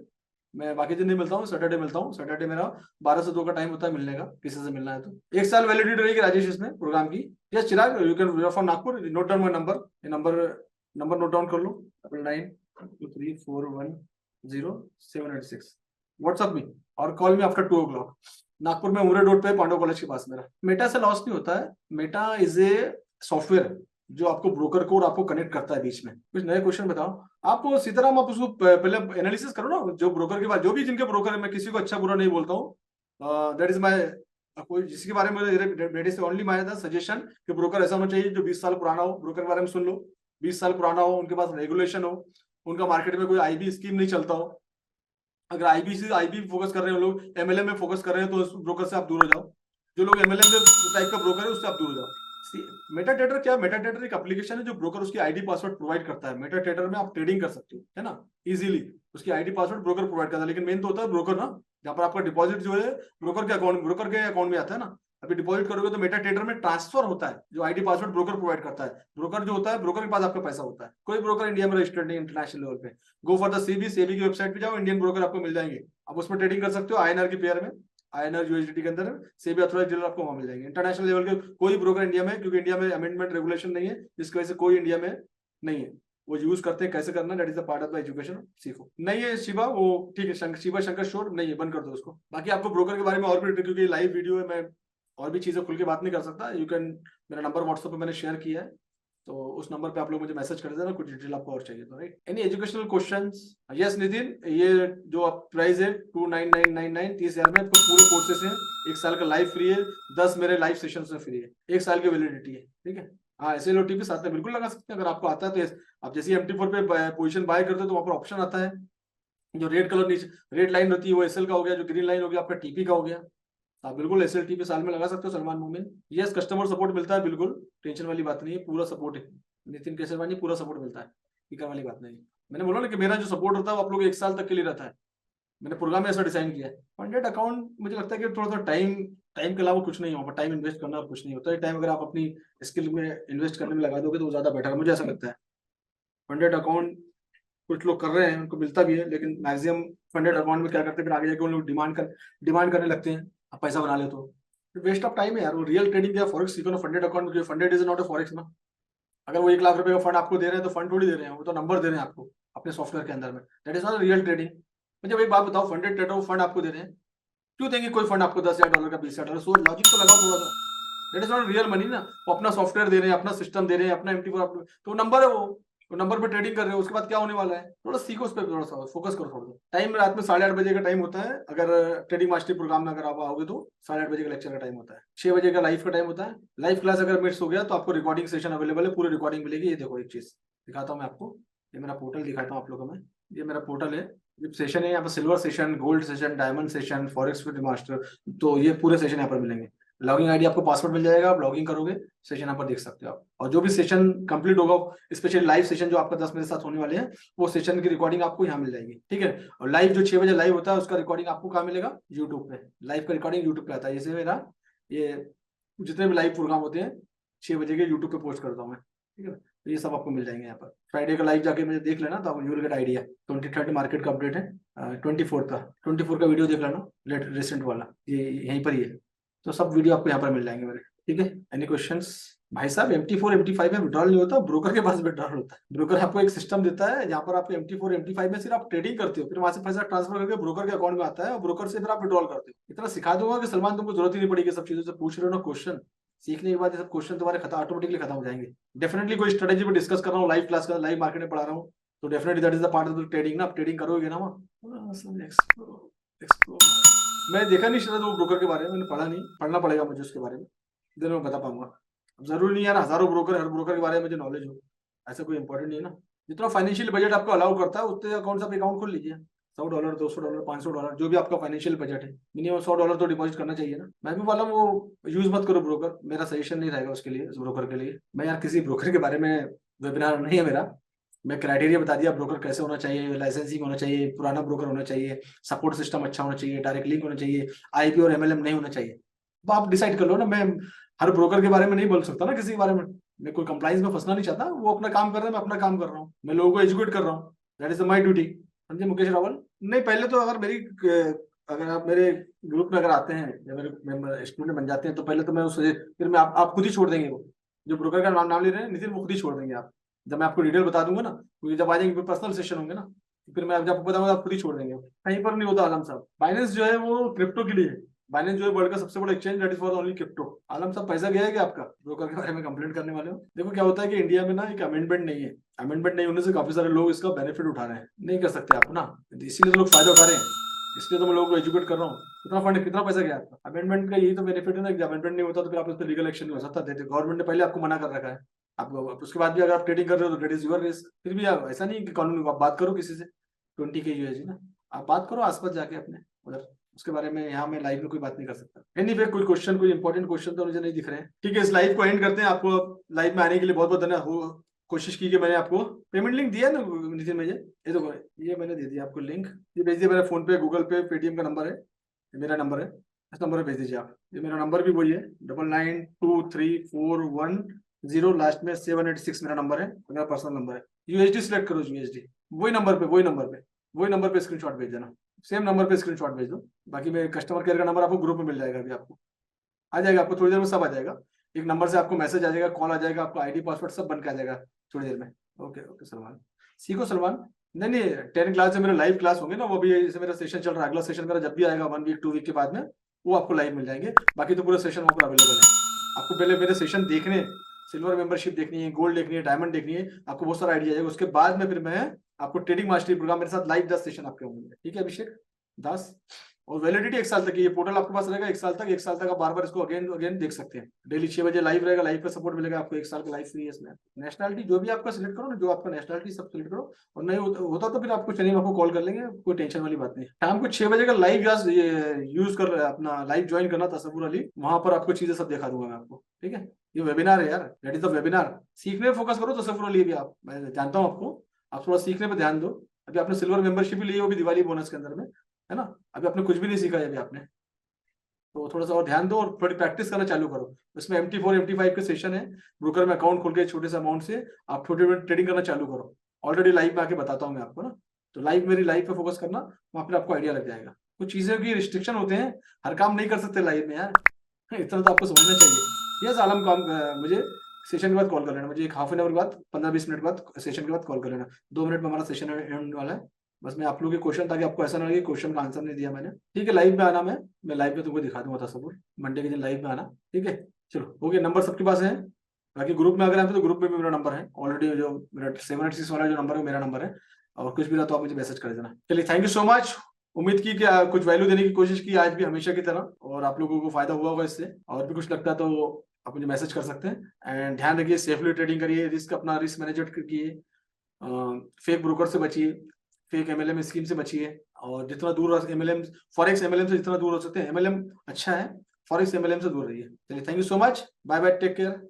मैं बाकी दिन नहीं मिलता हूँ, सैटरडे मिलता हूँ। सैटरडे मेरा 12 से 2 का टाइम होता है मिलने का, किसी से मिलना है तो। 1 साल वैलिडिटी रहेगी राजेश इसमें प्रोग्राम की। Yes Chirag, you can from Nagpur, note down my number, ये नंबर नोट डाउन कर लो, 9923410786 व्हाट्सएप में, और call me after 2 o'clock। Nagpur में उमरे रोड पे, पांडव कॉलेज के पास मेरा। मेटा से लॉस नहीं होता है, मेटा इज ए सॉफ्टवेयर जो आपको ब्रोकर को और आपको कनेक्ट करता है बीच में। कुछ नए क्वेश्चन बताओ आप, सीताराम, आप उसको पहले एनालिसिस करो ना, जो ब्रोकर के बाद, जो भी जिनके ब्रोकर है, मैं किसी को अच्छा बुरा नहीं बोलता हूँ, दैट इज माय, कोई जिसके बारे में that is only my suggestion कि ब्रोकर ऐसा होना चाहिए जो 20 साल पुराना हो। ब्रोकर के बारे में सुन लो, 20 साल पुराना हो, उनके पास रेगुलेशन हो, उनका मार्केट में कोई IB स्कीम नहीं चलता हो। अगर IB फोकस कर रहे हो लोग, MLM में फोकस कर रहे हैं, तो उस ब्रोकर से आप दूर हो जाओ। जो लोग MLM टाइप का ब्रोकर है उससे आप दूर हो जाओ। मेटाट्रेडर क्या है? मेटाट्रेडर एक एप्लीकेशन है जो ब्रोकर उसकी ID पासवर्ड प्रोवाइड करता है। मेटाट्रेडर में आप ट्रेडिंग कर सकते हो, है ना, इजीली। उसकी ID पासवर्ड ब्रोकर प्रोवाइड करता है, लेकिन मेन तो होता है ब्रोकर ना, जहाँ पर आपका डिपॉजिट जो है ब्रोकर के अकाउंट में आता है ना, अभी डिपॉजिट करोगे तो मेटा ट्रेडर में ट्रांसफर होता है, जो आईडी पासवर्ड ब्रोकर प्रोवाइड करता है। ब्रोकर जो होता है, ब्रोकर के पास आपका पैसा होता है। कोई ब्रोकर इंडिया में रजिस्टर्ड नहीं इंटरनेशनल लेवल पे। Go for the SEBI, SEBI की वेबसाइट पे जाओ, इंडियन ब्रोकर आपको मिल जाएंगे, आप उसमें ट्रेडिंग कर सकते हो आईएनआर की पेयर में, आईएनआर यूएसडीटी के अंदर सेबी अथॉराइज्ड डीलर आपको वहां मिल जाएंगे। इंटरनेशनल लेवल के कोई ब्रोकर इंडिया में, क्योंकि इंडिया में अमेंडमेंट रेगुलेशन नहीं है, जिसकी वजह से कोई इंडिया में नहीं है। वो यूज करते हैं कैसे करना, that is the part of the education, सीखो। नहीं है शिवा वो, ठीक है, शिवा शंकर शोर नहीं है, बंद कर दो उसको। बाकी आपको ब्रोकर के बारे में और भी, क्योंकि लाइव वीडियो है, मैं और भी चीजें खुल के बात नहीं कर सकता। यू कैन, मेरा नंबर व्हाट्सएप पे मैंने शेयर किया है, तो उस नंबर पे आप लोग मुझे मैसेज कर देना, कुछ डिटेल आपको और चाहिए तो, right. Any educational questions? Yes Nitin, ये जो आप प्राइस है 29999, 30,000 में आपको पूरे कोर्सेस हैं, 1 साल का लाइव फ्री है, 10 मेरे लाइव सेशंस में फ्री है, 1 साल की वैलिडिटी है, ठीक है। हाँ, ऐसे OTP साथ में बिल्कुल लगा सकते हैं अगर आपको आता है तो। आप जैसे MT4 पे पोजीशन बाय करते हो तो वहां पर ऑप्शन आता है, जो रेड कलर नीचे रेड लाइन होती है वो SL का हो गया, जो ग्रीन लाइन हो गया आपका TP का हो गया। आप बिल्कुल SLTP साल में लगा सकते हो सलमान मोमिन। यस, कस्टमर सपोर्ट मिलता है, बिल्कुल टेंशन वाली बात नहीं है, पूरा सपोर्ट है नितिन केसरवानी, पूरा सपोर्ट मिलता है, फिक्र वाली बात नहीं। मैंने बोला ना कि मेरा जो सपोर्ट होता है वो आप लोग 1 साल तक के लिए रहता है, मैंने प्रोग्राम में ऐसा डिजाइन किया है। फंडेड अकाउंट मुझे लगता है कि थोड़ा सा टाइम के अलावा कुछ नहीं होगा, टाइम इन्वेस्ट करना और कुछ नहीं होता है। टाइम अगर आप अपनी स्किल में इन्वेस्ट करने में लगा दोगे तो वो ज्यादा बेटर है, मुझे ऐसा लगता है। फंडेड अकाउंट कुछ लोग कर रहे हैं, उनको मिलता भी है, लेकिन मैक्सिमम फंडेड अकाउंट में क्या करते हैं, फिर आगे जाके उन लोग डिमांड करने लगते हैं, आप पैसा बना ले तो वेस्ट ऑफ टाइम है यार। वो रियल ट्रेडिंग या फॉरेक्स सीखो ना फंडेड अकाउंट में, funded is not a forex ना। अगर वो 1 लाख रुपए का फंड आपको दे रहे हैं तो फंड थोड़ी दे रहे हैं, वो तो नंबर दे रहे हैं आपको अपने सॉफ्टवेयर के अंदर में, that is not real trading. मुझे एक बात बताओ, फंडेड ट्रेडर फंड आपको दे रहे हैं, क्यों देंगे कोई फंड आपको $10,000 का, $20,000? सो लॉजिक तो लगाओ थोड़ा सा, that is not real money ना। वो अपना सॉफ्टवेयर दे रहे हैं, अपना सिस्टम दे रहे हैं, अपना MT4 तो नंबर है, वो नंबर पे ट्रेडिंग कर रहे हो, उसके बाद क्या होने वाला है? थोड़ा सीखो उस पर, थोड़ा सा फोकस करो थोड़ा सा। टाइम रात में 8:30 बजे का टाइम होता है, अगर ट्रेडिंग मास्टरी प्रोग्राम में अगर आप आओगे तो 8:30 बजे का लेक्चर का टाइम होता है, 6 बजे का लाइव का टाइम होता है। लाइव क्लास अगर मिस हो गया तो आपको रिकॉर्डिंग सेशन अवेलेबल है, पूरी रिकॉर्डिंग मिलेगी। ये देखो एक चीज दिखाता हूँ मैं आपको, ये मेरा पोर्टल दिखाता हूँ आप लोगों में, ये मेरा पोर्टल है, सेशन है यहाँ पर, silver session, gold session, diamond session, forex with master, तो ये पूरे सेशन यहाँ पर मिलेंगे। लॉगिंग आईडी आपको पासवर्ड मिल जाएगा, आप लॉगिंग करोगे, सेशन यहाँ पर देख सकते हो आप। और जो भी सेशन कंप्लीट होगा, स्पेशली लाइव सेशन जो आपका 10 मेरे साथ होने वाले हैं, वो सेशन की रिकॉर्डिंग आपको यहाँ मिल जाएगी, ठीक है। और लाइव जो 6 बजे लाइव होता है उसका रिकॉर्डिंग आपको कहाँ मिलेगा? यूट्यूब पे। लाइव का रिकॉर्डिंग यूट्यूब पे आता है, जैसे मेरा ये जितने भी लाइव प्रोग्राम होते हैं 6 बजे के यूट्यूब पे पोस्ट करता हूँ मैं, ठीक है। तो ये सब आपको मिल जाएंगे यहाँ पर। फ्राइडे का लाइव जाके मुझे देख लेना, तो आप you will get idea. 23rd market का अपडेट है, 24 का वीडियो देख लेना, रिसेंट वाला, ये यहीं पर ही है। तो सब वीडियो आपको यहाँ पर मिल जाएंगे मेरे, ठीक है। Any questions? भाई साहब MT4 MT5 में विड्रॉल नहीं होता, ब्रोकर के पास विड्रॉल होता है। ब्रोकर आपको एक सिस्टम देता है जहाँ पर आपको MT4 MT5 में सिर्फ आप ट्रेडिंग करते हो, फिर वहां से पैसा ट्रांसफर करके ब्रोकर के अकाउंट में आता है, और ब्रोकर से फिर आप विड्रॉल करते हो। इतना सिखा दूंगा कि सलमान तुमको जरूरत ही नहीं पड़ेगी, सब चीजों से पूछ रहे हो ना क्वेश्चन, सीखने के बाद ये सब क्वेश्चन तुम्हारे खत्म, ऑटोमेटिकली खत्म हो जाएंगे। डेफिनेटली कोई स्ट्रेटेजी पे डिस्कस कर रहा हूँ, लाइव क्लास का, लाइव मार्केट में पढ़ा रहा हूँ, तो definitely that is the part of the trading ना, आप ट्रेडिंग करोगे ना वहाँ। मैं देखा नहीं शायद वो ब्रोकर के बारे में, मैंने पढ़ा नहीं, पढ़ना पड़ेगा मुझे उसके बारे में, देन मैं बता पाऊंगा। अब जरूरी नहीं यार हजारों ब्रोकर, हर ब्रोकर के बारे में मुझे नॉलेज हो, ऐसा कोई इंपॉर्टेंट नहीं है ना। जितना फाइनेंशियल बजट आपको अलाउ करता है उतने अकाउंट आप अकाउंट खोल लीजिए, $100, $200, $500, जो भी आपका फाइनेंशियल बजट है, मिनिमम $100 तो डिपॉजिट करना चाहिए ना। मैं भी वाला वो यूज मत करो ब्रोकर, मेरा सजेशन नहीं रहेगा उसके लिए, उस ब्रोकर के लिए। मैं यार किसी ब्रोकर के बारे में वेबिनार नहीं है मेरा, मैं क्राइटेरिया बता दिया, ब्रोकर कैसे होना चाहिए, लाइसेंसिंग होना चाहिए, पुराना ब्रोकर होना चाहिए, सपोर्ट सिस्टम अच्छा होना चाहिए, डायरेक्ट लिंक होना चाहिए, IP और MLM नहीं होना चाहिए। तो आप डिसाइड कर लो ना, मैं हर ब्रोकर के बारे में नहीं बोल सकता ना किसी के बारे में, मैं कोई कंप्लाइंस में फंसना नहीं चाहता, वो अपना काम कर रहे हैं, मैं अपना काम कर रहा हूँ, मैं लोगों को एजुकेट कर रहा हूँ, दैट इज माई ड्यूटी। समझे मुकेश रावल? नहीं, पहले तो अगर आप मेरे ग्रुप में अगर आते हैं या मेरे स्टूडेंट बन जाते हैं तो पहले तो मैं उससे फिर मैं आप खुद ही छोड़ देंगे, वो जो ब्रोकर का नाम ले रहे हैं नितिन, वो खुद ही छोड़ देंगे आप, जब मैं आपको डिटेल बता दूंगा ना, क्योंकि जब आ जाएंगे पर्सनल सेशन होंगे ना, फिर मैं जब आपको बताऊंगा आप खुद ही छोड़ देंगे। कहीं पर नहीं होता आलम साहब, बाइनेंस जो है वो क्रिप्टो के लिए है, बाइनेंस जो है वर्ल्ड का सबसे बड़ा exchange, that is for only crypto. Alam sahab पैसा गया है क्या आपका ब्रोकर के बारे में कंप्लेंट करने वाले हो? देखो क्या होता है कि इंडिया में ना एक अमेंडमेंट नहीं है, अमेंडमेंट नहीं होने से काफी सारे लोग इसका बेनिफिट उठा रहे हैं, नहीं कर सकते आप ना, इसीलिए तो लोग फायदा उठा रहे हैं, इसलिए तो मैं लोगों को एजुकेट कर रहा हूँ। कितना फंड, कितना पैसा गया आपका? अमेंडमेंट का यही तो बेनिफिट है ना, अमेंडमेंट नहीं होता तो फिर आप इस पर लीगल एक्शन नहीं हो सकता, गवर्नमेंट ने पहले आपको मना कर रखा है आपको, उसके बाद भी अगर आप ट्रेडिंग कर रहे हो तो दैट इज योर रिस्क। फिर भी आप ऐसा नहीं कि कानून, आप बात करो किसी से 20 के USD ना, आप बात करो आसपास जाके अपने उधर, उसके बारे में यहाँ मैं लाइव में कोई बात नहीं कर सकता। एनीवे कोई क्वेश्चन, कोई इंपॉर्टेंट क्वेश्चन तो मुझे नहीं दिख रहे हैं, ठीक है। इस लाइव को एंड करते हैं, आपको लाइव में आने के लिए बहुत बहुत धन्यवाद। कोशिश की कि मैंने आपको पेमेंट लिंक दिया ना नितिन, मुझे ये देखो, ये मैंने दे दिया आपको लिंक, ये भेज दिया मेरे फोन पे, गूगल पे, पेटीएम का नंबर है, मेरा नंबर है, इस नंबर पे भेज दीजिए आप। ये मेरा नंबर भी वही है, 99234110, लास्ट में 786 मेरा नंबर है, मेरा पर्सनल नंबर है। यूएसडी सिलेक्ट करो, यूएसडी, वही नंबर पे स्क्रीनशॉट भेज देना, सेम नंबर पे स्क्रीनशॉट भेज दो। बाकी मेरे कस्टमर केयर का नंबर आपको ग्रुप में मिल जाएगा, अभी आपको आ जाएगा, आपको थोड़ी देर में सब आ जाएगा। एक नंबर से आपको मैसेज आ जाएगा, कॉल आ जाएगा, आपको आईडी पासवर्ड सब बन के आ जाएगा थोड़ी देर में। ओके ओके सलमान, सीखो सलमान। नहीं नहीं, 10 क्लास से मेरे लाइव क्लास होंगे ना, वो भी जैसे मेरा सेशन चल रहा है, अगला सेशन मेरा जब भी आएगा 1 वीक 2 वीक के बाद में, वो आपको लाइव मिल जाएंगे। बाकी तो पूरे सेशन वहाँ पर अवेलेबल है। आपको पहले मेरे सेशन देखने, सिल्वर मेंबरशिप देखनी है, गोल्ड देखनी है, डायमंड देखनी है, आपको बहुत सारा आइडिया जाएगा। उसके बाद में फिर मैं आपको ट्रेडिंग मास्टरी प्रोग्राम मेरे साथ लाइव 10 सेशन आपके होंगे। ठीक है अभिषेक दास, और वैलिडिटी 1 साल तक की, ये पोर्टल आपके पास रहेगा 1 साल तक। 1 साल तक आप बार बार इसको अगेन अगेन देख सकते हैं। डेली 6 बजे लाइव रहेगा, लाइव का सपोर्ट मिलेगा आपको, 1 साल का लाइव फ्री है इसमें। नेशनलिटी जो भी आपका सिलेक्ट करो ना, जो आपका नेशनलिटी सब सिलेक्ट करो, और नहीं होता तो फिर आपको चलिए आपको कॉल कर लेंगे, कोई टेंशन वाली बात नहीं। शाम को 6 बजे का लाइव यूज कर अपना लाइव ज्वाइन करना तसव्वुर अली, वहां पर आपको चीजें सब दिखा दूंगा मैं आपको। ठीक है, ये वेबिनार है यार, दैट इज द वेबिनार। सीखने में फोकस करो तसव्वुर अली भी, आप मैं जानता हूँ आपको, आप थोड़ा सीखने पर ध्यान दो। अभी आपने सिल्वर मेंबरशिप भी ली है, वो भी दिवाली बोनस के अंदर में है ना। अभी आपने कुछ भी नहीं सीखा है अभी आपने, तो थोड़ा सा और ध्यान दो और थोड़ी प्रैक्टिस करना चालू करो। इसमें MT4 MT5 के सेशन है, ब्रोकर में अकाउंट खोल के छोटे से अमाउंट से आप छोटे छोटे ट्रेडिंग करना चालू करो। ऑलरेडी लाइव में आके बताता हूँ मैं आपको ना, तो लाइव मेरी लाइव पे फोकस करना, वहां पर आपको आइडिया लग जाएगा। कुछ चीजों की रिस्ट्रिक्शन होते हैं, हर काम नहीं कर सकते लाइव में यार, इतना तो आपको समझना चाहिए। यस आलम, काम मुझे सेशन के बाद कॉल कर लेना, मुझे एक हाफ एन आवर बाद 15-20 मिनट बाद सेशन के बाद कॉल कर लेना। 2 मिनट में हमारा सेशन एंड वाला है। बस मैं आप लोगों के क्वेश्चन, ताकि आपको ऐसा ना लगे क्वेश्चन का आंसर नहीं दिया मैंने। ठीक है, लाइव में आना, मैं लाइव में तुमको दिखा दूंगा तस्वीर, मंडे के दिन लाइव में आना। ठीक है, चलो हो गया, नंबर सबके पास है। बाकी ग्रुप में अगर आते तो ग्रुप में भी मेरा नंबर है ऑलरेडी, जो मेरा 786 वाला जो नंबर है मेरा नंबर है, और कुछ भी रहा तो आप मुझे मैसेज कर देना। चलिए, थैंक यू सो मच। उम्मीद की कि कुछ वैल्यू देने की कोशिश की आज भी, हमेशा की तरह, और आप लोगों को फायदा हुआ होगा इससे। और भी कुछ लगता है तो आप मुझे मैसेज कर सकते हैं। एंड ध्यान रखिए, सेफली ट्रेडिंग करिए, रिस्क अपना रिस्क मैनेजमेंट कीजिए, फेक ब्रोकर से बचिए, फेक MLM स्कीम से बचिए, और जितना दूर MLM, फॉरेक्स MLM से जितना दूर हो सकते हैं। MLM अच्छा है, फॉरेक्स MLM से दूर रहिए। चलिए, thank you so much, bye bye, take care.